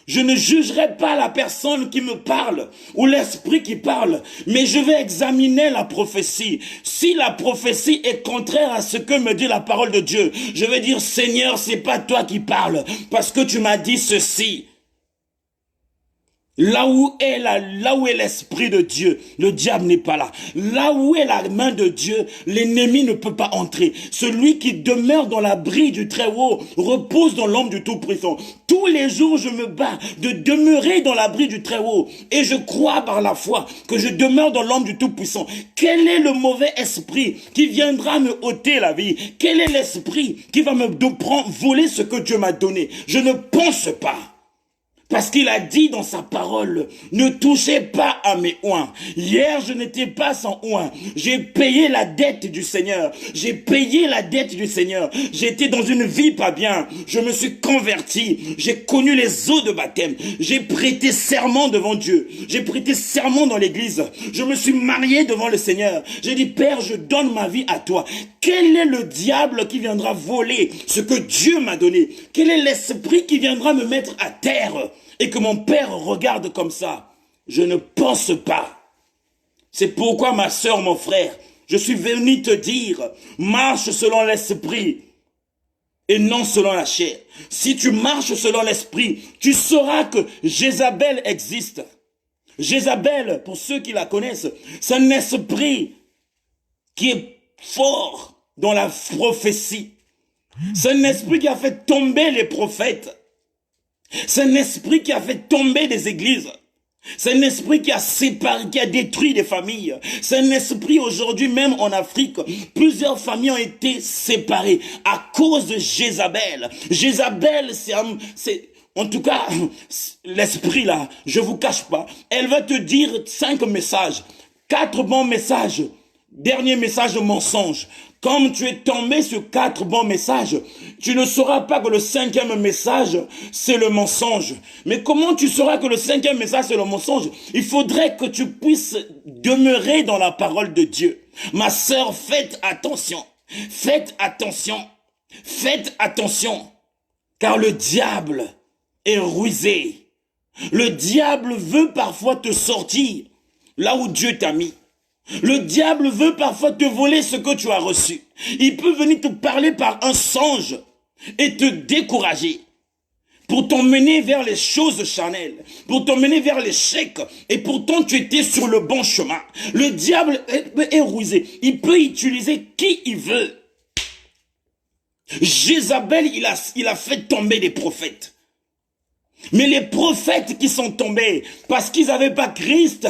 je ne jugerai pas la personne qui me parle ou l'esprit qui parle, mais je vais examiner la prophétie. Si la prophétie est contraire à ce que me dit la parole de Dieu, je vais dire, Seigneur, c'est pas toi qui parles, parce que tu m'as dit ceci. Là où est l'Esprit de Dieu, le diable n'est pas là. Là où est la main de Dieu, l'ennemi ne peut pas entrer. Celui qui demeure dans l'abri du Très-Haut repose dans l'ombre du Tout-Puissant. Tous les jours, je me bats de demeurer dans l'abri du Très-Haut. Et je crois par la foi que je demeure dans l'ombre du Tout-Puissant. Quel est le mauvais esprit qui viendra me ôter la vie? Quel est l'esprit qui va me voler ce que Dieu m'a donné? Je ne pense pas. Parce qu'il a dit dans sa parole, ne touchez pas à mes oins. Hier, je n'étais pas sans oins. J'ai payé la dette du Seigneur. J'ai payé la dette du Seigneur. J'étais dans une vie pas bien. Je me suis converti. J'ai connu les eaux de baptême. J'ai prêté serment devant Dieu. J'ai prêté serment dans l'église. Je me suis marié devant le Seigneur. J'ai dit, Père, je donne ma vie à toi. Quel est le diable qui viendra voler ce que Dieu m'a donné? Quel est l'esprit qui viendra me mettre à terre? Et que mon père regarde comme ça, je ne pense pas. C'est pourquoi ma sœur, mon frère, je suis venu te dire, marche selon l'esprit et non selon la chair. Si tu marches selon l'esprit, tu sauras que Jézabel existe. Jézabel, pour ceux qui la connaissent, c'est un esprit qui est fort dans la prophétie. C'est un esprit qui a fait tomber les prophètes. C'est un esprit qui a fait tomber des églises. C'est un esprit qui a séparé, qui a détruit des familles. C'est un esprit aujourd'hui, même en Afrique, plusieurs familles ont été séparées à cause de Jézabel. Jézabel, en tout cas, l'esprit là, je vous cache pas, elle va te dire 5 messages, 4 bons messages, dernier message de mensonge. Comme tu es tombé sur 4 bons messages, tu ne sauras pas que le 5e message, c'est le mensonge. Mais comment tu sauras que le 5e message, c'est le mensonge? Il faudrait que tu puisses demeurer dans la parole de Dieu. Ma sœur, faites attention. Faites attention. Faites attention. Car le diable est rusé. Le diable veut parfois te sortir là où Dieu t'a mis. Le diable veut parfois te voler ce que tu as reçu. Il peut venir te parler par un songe et te décourager pour t'emmener vers les choses charnelles, pour t'emmener vers l'échec. Et pourtant, tu étais sur le bon chemin. Le diable est rusé. Il peut utiliser qui il veut. Jézabel, il a fait tomber des prophètes. Mais les prophètes qui sont tombés parce qu'ils n'avaient pas Christ,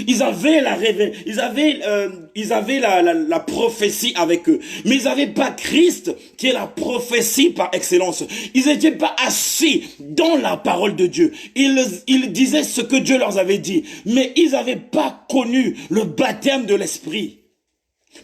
ils avaient la prophétie avec eux. Mais ils n'avaient pas Christ, qui est la prophétie par excellence. Ils n'étaient pas assis dans la parole de Dieu. Ils disaient ce que Dieu leur avait dit. Mais ils n'avaient pas connu le baptême de l'Esprit.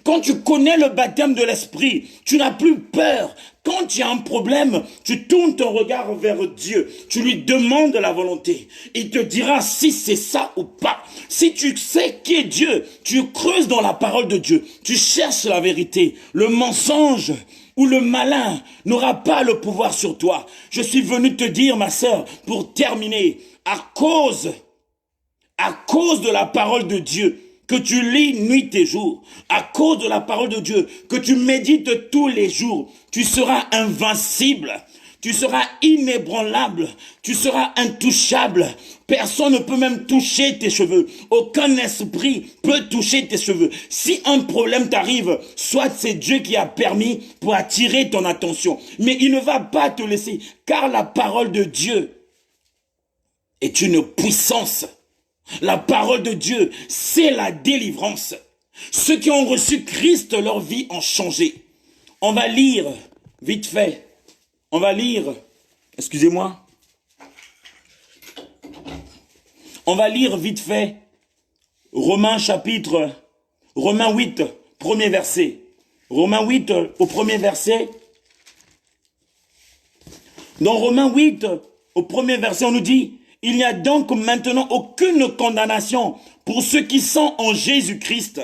Quand tu connais le baptême de l'Esprit, tu n'as plus peur. Quand tu as un problème, tu tournes ton regard vers Dieu. Tu lui demandes la volonté. Il te dira si c'est ça ou pas. Si tu sais qui est Dieu, tu creuses dans la parole de Dieu. Tu cherches la vérité. Le mensonge ou le malin n'aura pas le pouvoir sur toi. Je suis venu te dire, ma sœur, pour terminer, à cause de la parole de Dieu, que tu lis nuit et jour, à cause de la parole de Dieu, que tu médites tous les jours, tu seras invincible, tu seras inébranlable, tu seras intouchable. Personne ne peut même toucher tes cheveux. Aucun esprit peut toucher tes cheveux. Si un problème t'arrive, soit c'est Dieu qui a permis pour attirer ton attention. Mais il ne va pas te laisser, car la parole de Dieu est une puissance. La parole de Dieu, c'est la délivrance. Ceux qui ont reçu Christ, leur vie a changé. On va lire, vite fait, on va lire, excusez-moi. On va lire vite fait, Romains 8, premier verset. Romains 8, au premier verset. Dans Romains 8, au premier verset, on nous dit, il n'y a donc maintenant aucune condamnation pour ceux qui sont en Jésus-Christ.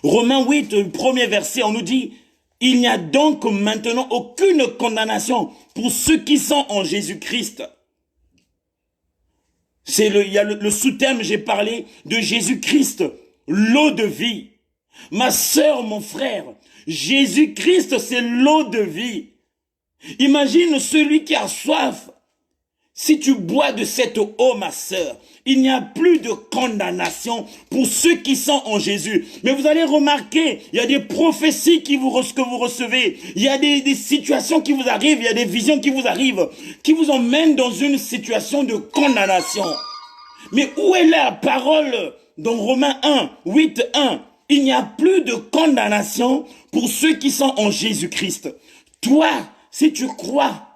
Romains 8, premier verset, on nous dit, il n'y a donc maintenant aucune condamnation pour ceux qui sont en Jésus-Christ. Il y a le sous-thème, j'ai parlé de Jésus-Christ, l'eau de vie. Ma sœur, mon frère, Jésus-Christ, c'est l'eau de vie. Imagine celui qui a soif. Si tu bois de cette eau, ma sœur, il n'y a plus de condamnation pour ceux qui sont en Jésus. Mais vous allez remarquer, il y a des prophéties que vous recevez, il y a des situations qui vous arrivent, il y a des visions qui vous arrivent, qui vous emmènent dans une situation de condamnation. Mais où est la parole dans Romains 1, 8, 1? Il n'y a plus de condamnation pour ceux qui sont en Jésus-Christ. Toi, si tu crois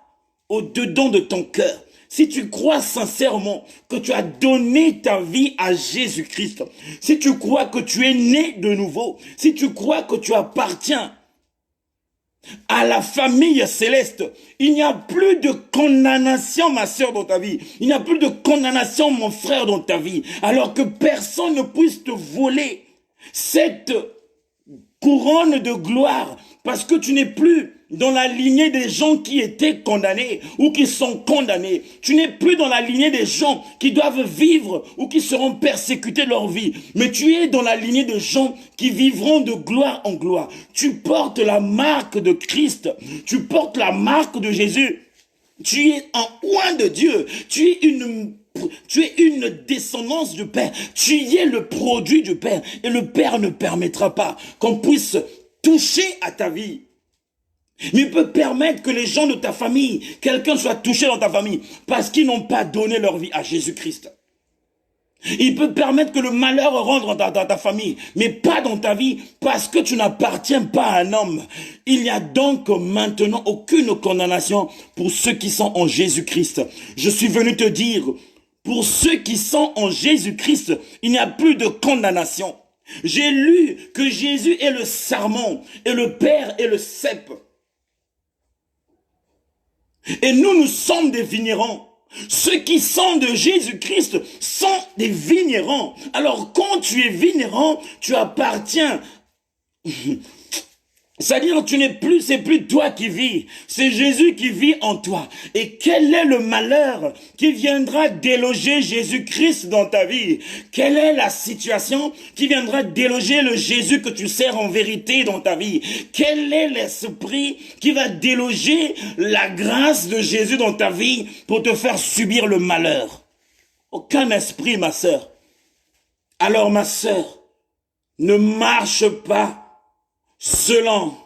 au-dedans de ton cœur, si tu crois sincèrement que tu as donné ta vie à Jésus-Christ, si tu crois que tu es né de nouveau, si tu crois que tu appartiens à la famille céleste, il n'y a plus de condamnation, ma sœur, dans ta vie. Il n'y a plus de condamnation, mon frère, dans ta vie. Alors que personne ne puisse te voler cette couronne de gloire, parce que tu n'es plus dans la lignée des gens qui étaient condamnés ou qui sont condamnés. Tu n'es plus dans la lignée des gens qui doivent vivre ou qui seront persécutés leur vie. Mais tu es dans la lignée de gens qui vivront de gloire en gloire. Tu portes la marque de Christ. Tu portes la marque de Jésus. Tu es un oint de Dieu. Tu es une descendance du Père. Tu es le produit du Père. Et le Père ne permettra pas qu'on puisse toucher à ta vie. Mais il peut permettre que les gens de ta famille, quelqu'un soit touché dans ta famille, parce qu'ils n'ont pas donné leur vie à Jésus-Christ. Il peut permettre que le malheur rentre dans ta famille, mais pas dans ta vie, parce que tu n'appartiens pas à un homme. Il n'y a donc maintenant aucune condamnation pour ceux qui sont en Jésus-Christ. Je suis venu te dire, pour ceux qui sont en Jésus-Christ, il n'y a plus de condamnation. J'ai lu que Jésus est le sarment, et le Père est le cep. Et nous sommes des vignerons. Ceux qui sont de Jésus-Christ sont des vignerons. Alors quand tu es vigneron, tu appartiens. C'est-à-dire, c'est plus toi qui vis, c'est Jésus qui vit en toi. Et quel est le malheur qui viendra déloger Jésus-Christ dans ta vie? Quelle est la situation qui viendra déloger le Jésus que tu sers en vérité dans ta vie? Quel est l'esprit qui va déloger la grâce de Jésus dans ta vie pour te faire subir le malheur? Aucun esprit, ma sœur. Alors, ma sœur, ne marche pas selon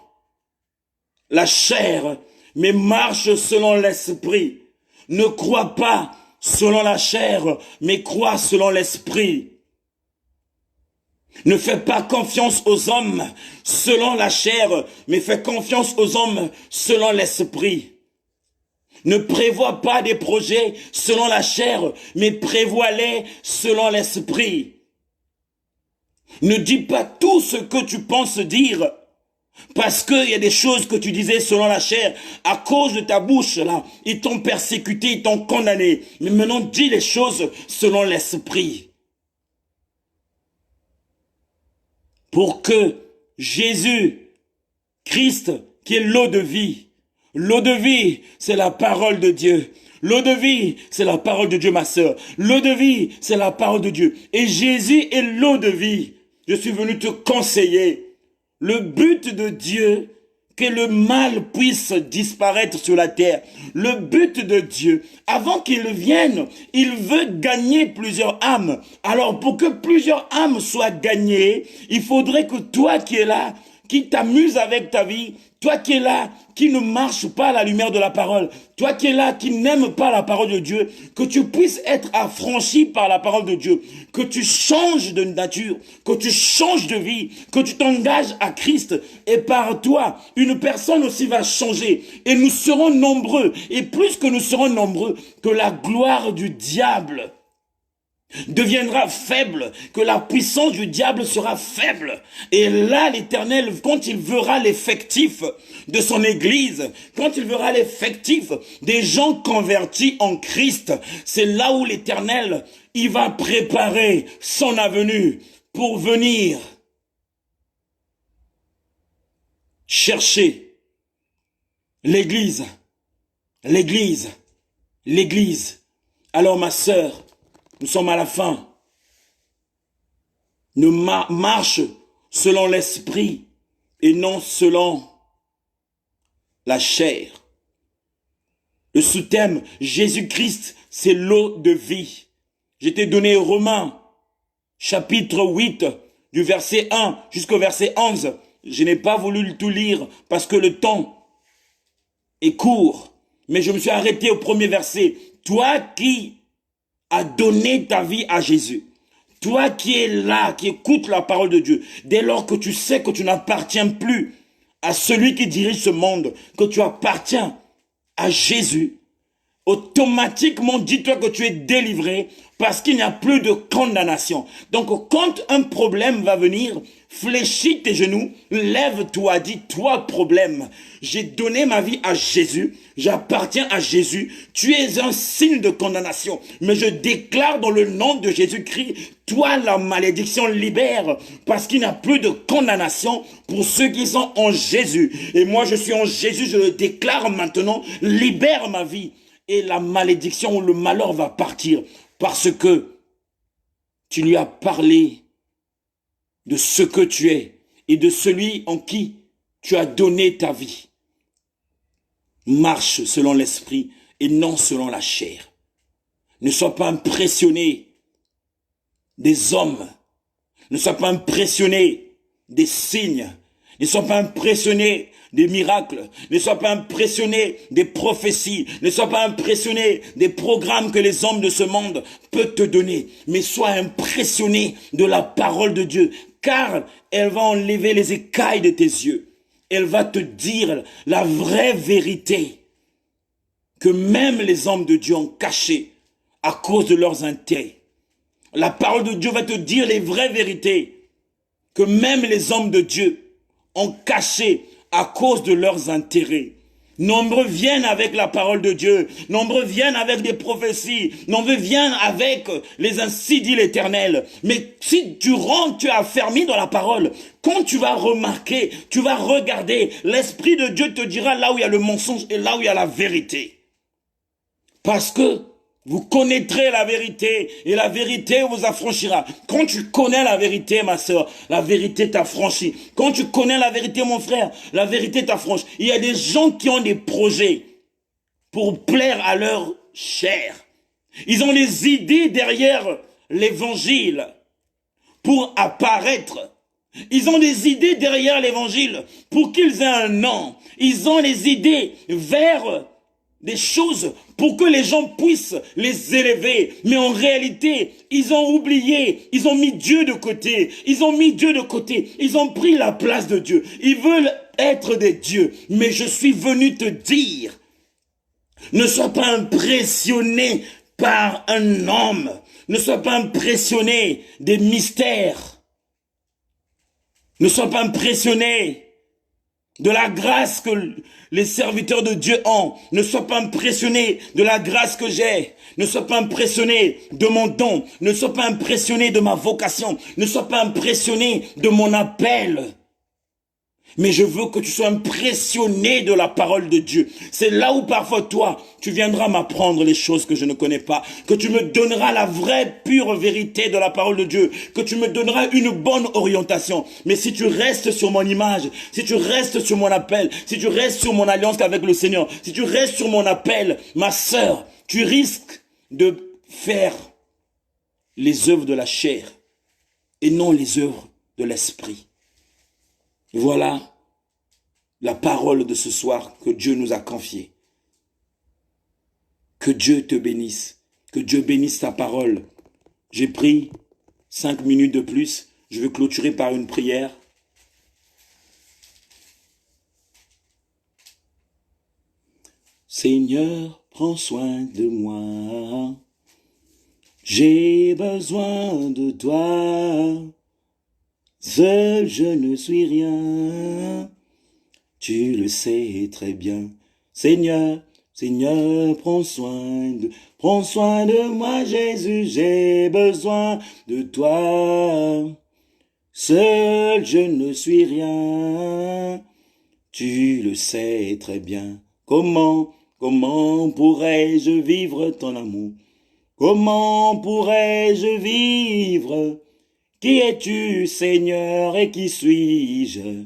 la chair, mais marche selon l'esprit. Ne crois pas selon la chair, mais crois selon l'esprit. Ne fais pas confiance aux hommes selon la chair, mais fais confiance aux hommes selon l'esprit. Ne prévois pas des projets selon la chair, mais prévois-les selon l'esprit. Ne dis pas tout ce que tu penses dire, parce qu'il y a des choses que tu disais selon la chair, à cause de ta bouche, là, ils t'ont persécuté, ils t'ont condamné. Mais maintenant, dis les choses selon l'esprit. Pour que Jésus, Christ, qui est l'eau de vie, c'est la parole de Dieu. L'eau de vie, c'est la parole de Dieu, ma sœur. L'eau de vie, c'est la parole de Dieu. Et Jésus est l'eau de vie. Je suis venu te conseiller. Le but de Dieu, que le mal puisse disparaître sur la terre. Le but de Dieu, avant qu'il vienne, il veut gagner plusieurs âmes. Alors pour que plusieurs âmes soient gagnées, il faudrait que toi qui es là, qui t'amuses avec ta vie, toi qui es là, qui ne marche pas à la lumière de la parole, toi qui es là, qui n'aime pas la parole de Dieu, que tu puisses être affranchi par la parole de Dieu, que tu changes de nature, que tu changes de vie, que tu t'engages à Christ, et par toi, une personne aussi va changer, et nous serons nombreux, et plus que nous serons nombreux, que la gloire du diable deviendra faible, que la puissance du diable sera faible. Et là, l'Éternel, quand il verra l'effectif de son Église, quand il verra l'effectif des gens convertis en Christ, c'est là où l'Éternel, il va préparer son avenue pour venir chercher l'Église. L'Église. L'Église. Alors, ma sœur, nous sommes à la fin. Ne marche selon l'esprit et non selon la chair. Le sous-thème, Jésus-Christ, c'est l'eau de vie. Je t'ai donné Romains, chapitre 8, du verset 1 jusqu'au verset 11. Je n'ai pas voulu tout lire parce que le temps est court. Mais je me suis arrêté au premier verset. Toi qui as donné ta vie à Jésus, toi qui es là, qui écoutes la parole de Dieu, dès lors que tu sais que tu n'appartiens plus à celui qui dirige ce monde, que tu appartiens à Jésus, automatiquement, dis-toi que tu es délivré parce qu'il n'y a plus de condamnation. Donc, quand un problème va venir, fléchis tes genoux, lève-toi, dis-toi problème. J'ai donné ma vie à Jésus, j'appartiens à Jésus, tu es un signe de condamnation. Mais je déclare dans le nom de Jésus-Christ, toi la malédiction libère parce qu'il n'y a plus de condamnation pour ceux qui sont en Jésus. Et moi je suis en Jésus, je le déclare maintenant, libère ma vie. Et la malédiction ou le malheur va partir parce que tu lui as parlé de ce que tu es et de celui en qui tu as donné ta vie. Marche selon l'esprit et non selon la chair. Ne sois pas impressionné des hommes. Ne sois pas impressionné des signes. Ne sois pas impressionné des miracles, ne sois pas impressionné des prophéties, ne sois pas impressionné des programmes que les hommes de ce monde peuvent te donner, mais sois impressionné de la parole de Dieu, car elle va enlever les écailles de tes yeux. Elle va te dire la vraie vérité que même les hommes de Dieu ont cachée à cause de leurs intérêts. La parole de Dieu va te dire les vraies vérités que même les hommes de Dieu ont cachées à cause de leurs intérêts. Nombreux viennent avec la parole de Dieu. Nombreux viennent avec des prophéties. Nombreux viennent avec les ainsi dit l'Éternel. Mais si tu rentres, tu es affermi dans la parole. Quand tu vas remarquer, tu vas regarder, l'Esprit de Dieu te dira là où il y a le mensonge et là où il y a la vérité. Parce que vous connaîtrez la vérité et la vérité vous affranchira. Quand tu connais la vérité, ma sœur, la vérité t'affranchit. Quand tu connais la vérité, mon frère, la vérité t'affranchit. Il y a des gens qui ont des projets pour plaire à leur chair. Ils ont des idées derrière l'évangile pour apparaître. Ils ont des idées derrière l'évangile pour qu'ils aient un nom. Ils ont des idées vers des choses pour que les gens puissent les élever. Mais en réalité, ils ont oublié, ils ont mis Dieu de côté. Ils ont mis Dieu de côté. Ils ont pris la place de Dieu. Ils veulent être des dieux. Mais je suis venu te dire, ne sois pas impressionné par un homme. Ne sois pas impressionné des mystères. Ne sois pas impressionné de la grâce que les serviteurs de Dieu ont. Ne sois pas impressionné de la grâce que j'ai. Ne sois pas impressionné de mon don. Ne sois pas impressionné de ma vocation. Ne sois pas impressionné de mon appel. Mais je veux que tu sois impressionné de la parole de Dieu. C'est là où parfois toi, tu viendras m'apprendre les choses que je ne connais pas. Que tu me donneras la vraie, pure vérité de la parole de Dieu. Que tu me donneras une bonne orientation. Mais si tu restes sur mon image, si tu restes sur mon appel, si tu restes sur mon alliance avec le Seigneur, si tu restes sur mon appel, ma sœur, tu risques de faire les œuvres de la chair et non les œuvres de l'esprit. Voilà la parole de ce soir que Dieu nous a confiée. Que Dieu te bénisse. Que Dieu bénisse ta parole. J'ai pris 5 minutes de plus. Je vais clôturer par une prière. Seigneur, prends soin de moi. J'ai besoin de toi. Seul je ne suis rien, tu le sais très bien. Seigneur, Seigneur, prends soin de moi, Jésus, j'ai besoin de toi. Seul je ne suis rien, tu le sais très bien. Comment pourrais-je vivre ton amour? Comment pourrais-je vivre? Qui es-tu, Seigneur, et qui suis-je?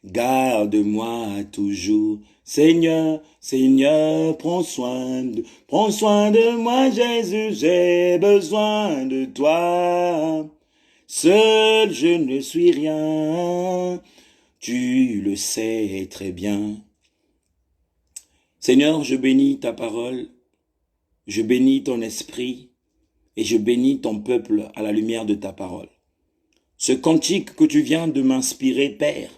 garde-moi toujours. Seigneur, Seigneur, prends soin de moi, Jésus, j'ai besoin de toi. Seul je ne suis rien, tu le sais très bien. Seigneur, je bénis ta parole, je bénis ton esprit et je bénis ton peuple à la lumière de ta parole. Ce cantique que tu viens de m'inspirer, Père,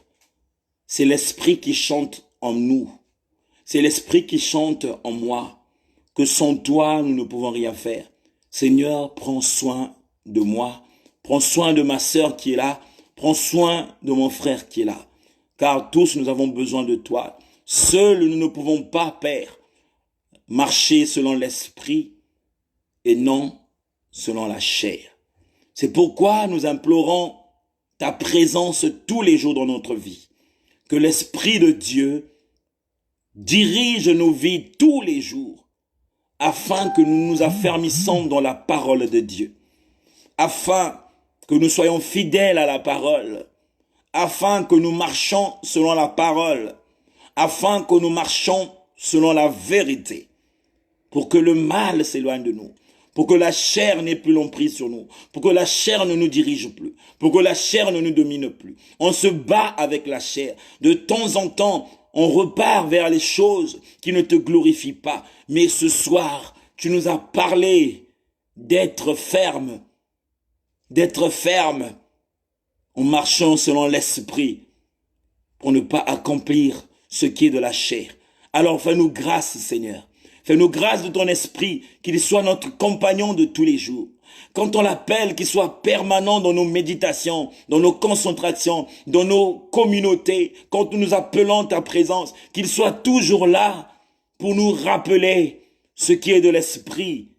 c'est l'esprit qui chante en nous. C'est l'esprit qui chante en moi, que sans toi, nous ne pouvons rien faire. Seigneur, prends soin de moi, prends soin de ma sœur qui est là, prends soin de mon frère qui est là, car tous nous avons besoin de toi. Seuls nous ne pouvons pas, Père, marcher selon l'esprit et non selon la chair. C'est pourquoi nous implorons ta présence tous les jours dans notre vie, que l'Esprit de Dieu dirige nos vies tous les jours, afin que nous nous affermissions dans la parole de Dieu, afin que nous soyons fidèles à la parole, afin que nous marchions selon la parole, afin que nous marchions selon la vérité, pour que le mal s'éloigne de nous, pour que la chair n'ait plus l'emprise sur nous, pour que la chair ne nous dirige plus, pour que la chair ne nous domine plus. On se bat avec la chair. De temps en temps, on repart vers les choses qui ne te glorifient pas. Mais ce soir, tu nous as parlé d'être ferme en marchant selon l'esprit pour ne pas accomplir ce qui est de la chair. Alors fais-nous grâce, Seigneur. Fais-nous grâce de ton esprit, qu'il soit notre compagnon de tous les jours. Quand on l'appelle, qu'il soit permanent dans nos méditations, dans nos concentrations, dans nos communautés, quand nous nous appelons ta présence, qu'il soit toujours là pour nous rappeler ce qui est de l'esprit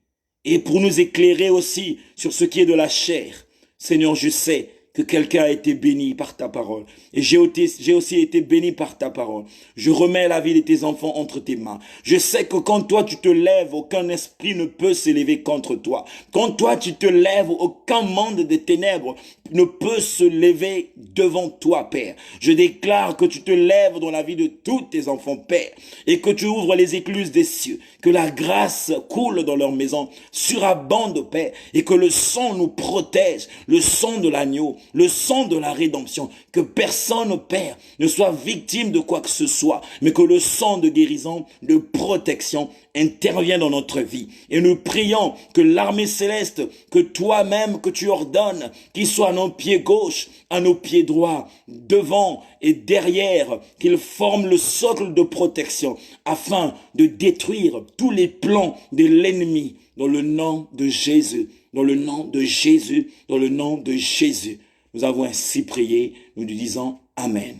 et pour nous éclairer aussi sur ce qui est de la chair. Seigneur, je sais que quelqu'un a été béni par ta parole. Et j'ai aussi été béni par ta parole. Je remets la vie de tes enfants entre tes mains. Je sais que quand toi tu te lèves, aucun esprit ne peut s'élever contre toi. Quand toi tu te lèves, aucun monde des ténèbres ne peut se lever devant toi, Père. Je déclare que tu te lèves dans la vie de tous tes enfants, Père, et que tu ouvres les écluses des cieux, que la grâce coule dans leur maison, surabonde, Père, et que le sang nous protège, le sang de l'agneau, le sang de la rédemption, que personne, Père, ne soit victime de quoi que ce soit, mais que le sang de guérison, de protection intervient dans notre vie. Et nous prions que l'armée céleste, que toi-même, que tu ordonnes, qu'il soit à nos pieds gauche, à nos pieds droits, devant et derrière, qu'il forme le socle de protection, afin de détruire tous les plans de l'ennemi, dans le nom de Jésus, dans le nom de Jésus, dans le nom de Jésus. Nous avons ainsi prié, nous lui disons Amen.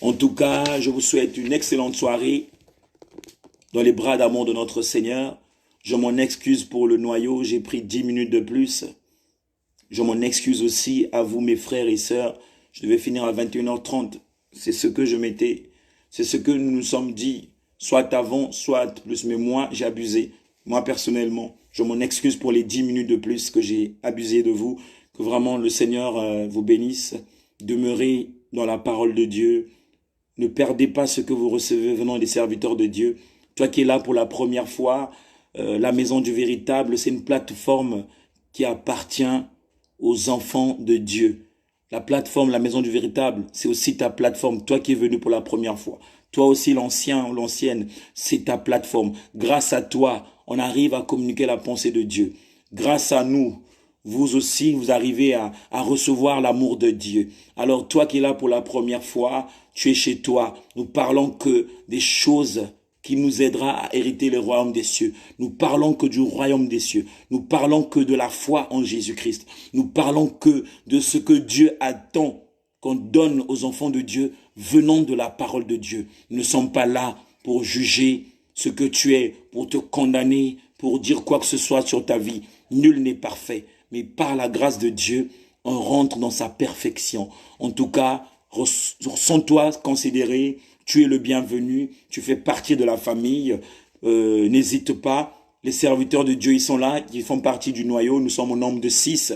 En tout cas, je vous souhaite une excellente soirée dans les bras d'amour de notre Seigneur. Je m'en excuse pour le noyau, j'ai pris 10 minutes de plus. Je m'en excuse aussi à vous, mes frères et sœurs. Je devais finir à 21h30. C'est ce que c'est ce que nous nous sommes dit, soit avant, soit plus. Mais moi, j'ai abusé. Moi, personnellement, je m'en excuse pour les 10 minutes de plus que j'ai abusé de vous. Que vraiment le Seigneur vous bénisse. Demeurez dans la parole de Dieu. Ne perdez pas ce que vous recevez venant des serviteurs de Dieu. Toi qui es là pour la première fois, la Maison du Véritable, c'est une plateforme qui appartient aux enfants de Dieu. La plateforme, la Maison du Véritable, c'est aussi ta plateforme. Toi qui es venu pour la première fois. Toi aussi, l'ancien ou l'ancienne, c'est ta plateforme. Grâce à toi, on arrive à communiquer la pensée de Dieu. Grâce à nous, vous aussi, vous arrivez à recevoir l'amour de Dieu. Alors, toi qui es là pour la première fois, tu es chez toi. Nous parlons que des choses qui nous aidera à hériter le royaume des cieux. Nous parlons que du royaume des cieux. Nous parlons que de la foi en Jésus-Christ. Nous parlons que de ce que Dieu attend qu'on donne aux enfants de Dieu venant de la parole de Dieu. Nous ne sommes pas là pour juger ce que tu es, pour te condamner, pour dire quoi que ce soit sur ta vie. Nul n'est parfait. Mais par la grâce de Dieu, on rentre dans sa perfection. En tout cas, sens-toi considéré, tu es le bienvenu, tu fais partie de la famille. N'hésite pas, les serviteurs de Dieu, ils sont là, ils font partie du noyau, nous sommes au nombre de 6.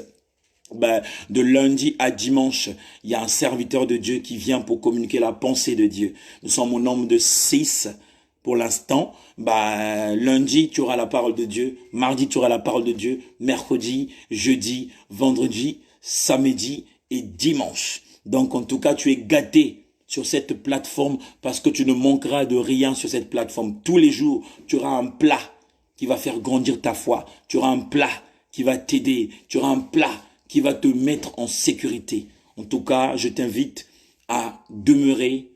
de lundi à dimanche, il y a un serviteur de Dieu qui vient pour communiquer la pensée de Dieu. Nous sommes au nombre de 6 pour l'instant. Lundi, tu auras la parole de Dieu. Mardi, tu auras la parole de Dieu. Mercredi, jeudi, vendredi, samedi et dimanche. Donc, en tout cas, tu es gâté sur cette plateforme parce que tu ne manqueras de rien sur cette plateforme. Tous les jours, tu auras un plat qui va faire grandir ta foi. Tu auras un plat qui va t'aider. Tu auras un plat qui va te mettre en sécurité. En tout cas, je t'invite à demeurer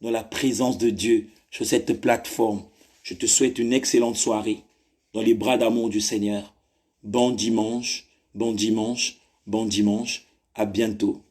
dans la présence de Dieu sur cette plateforme. Je te souhaite une excellente soirée dans les bras d'amour du Seigneur. Bon dimanche, bon dimanche, bon dimanche. À bientôt.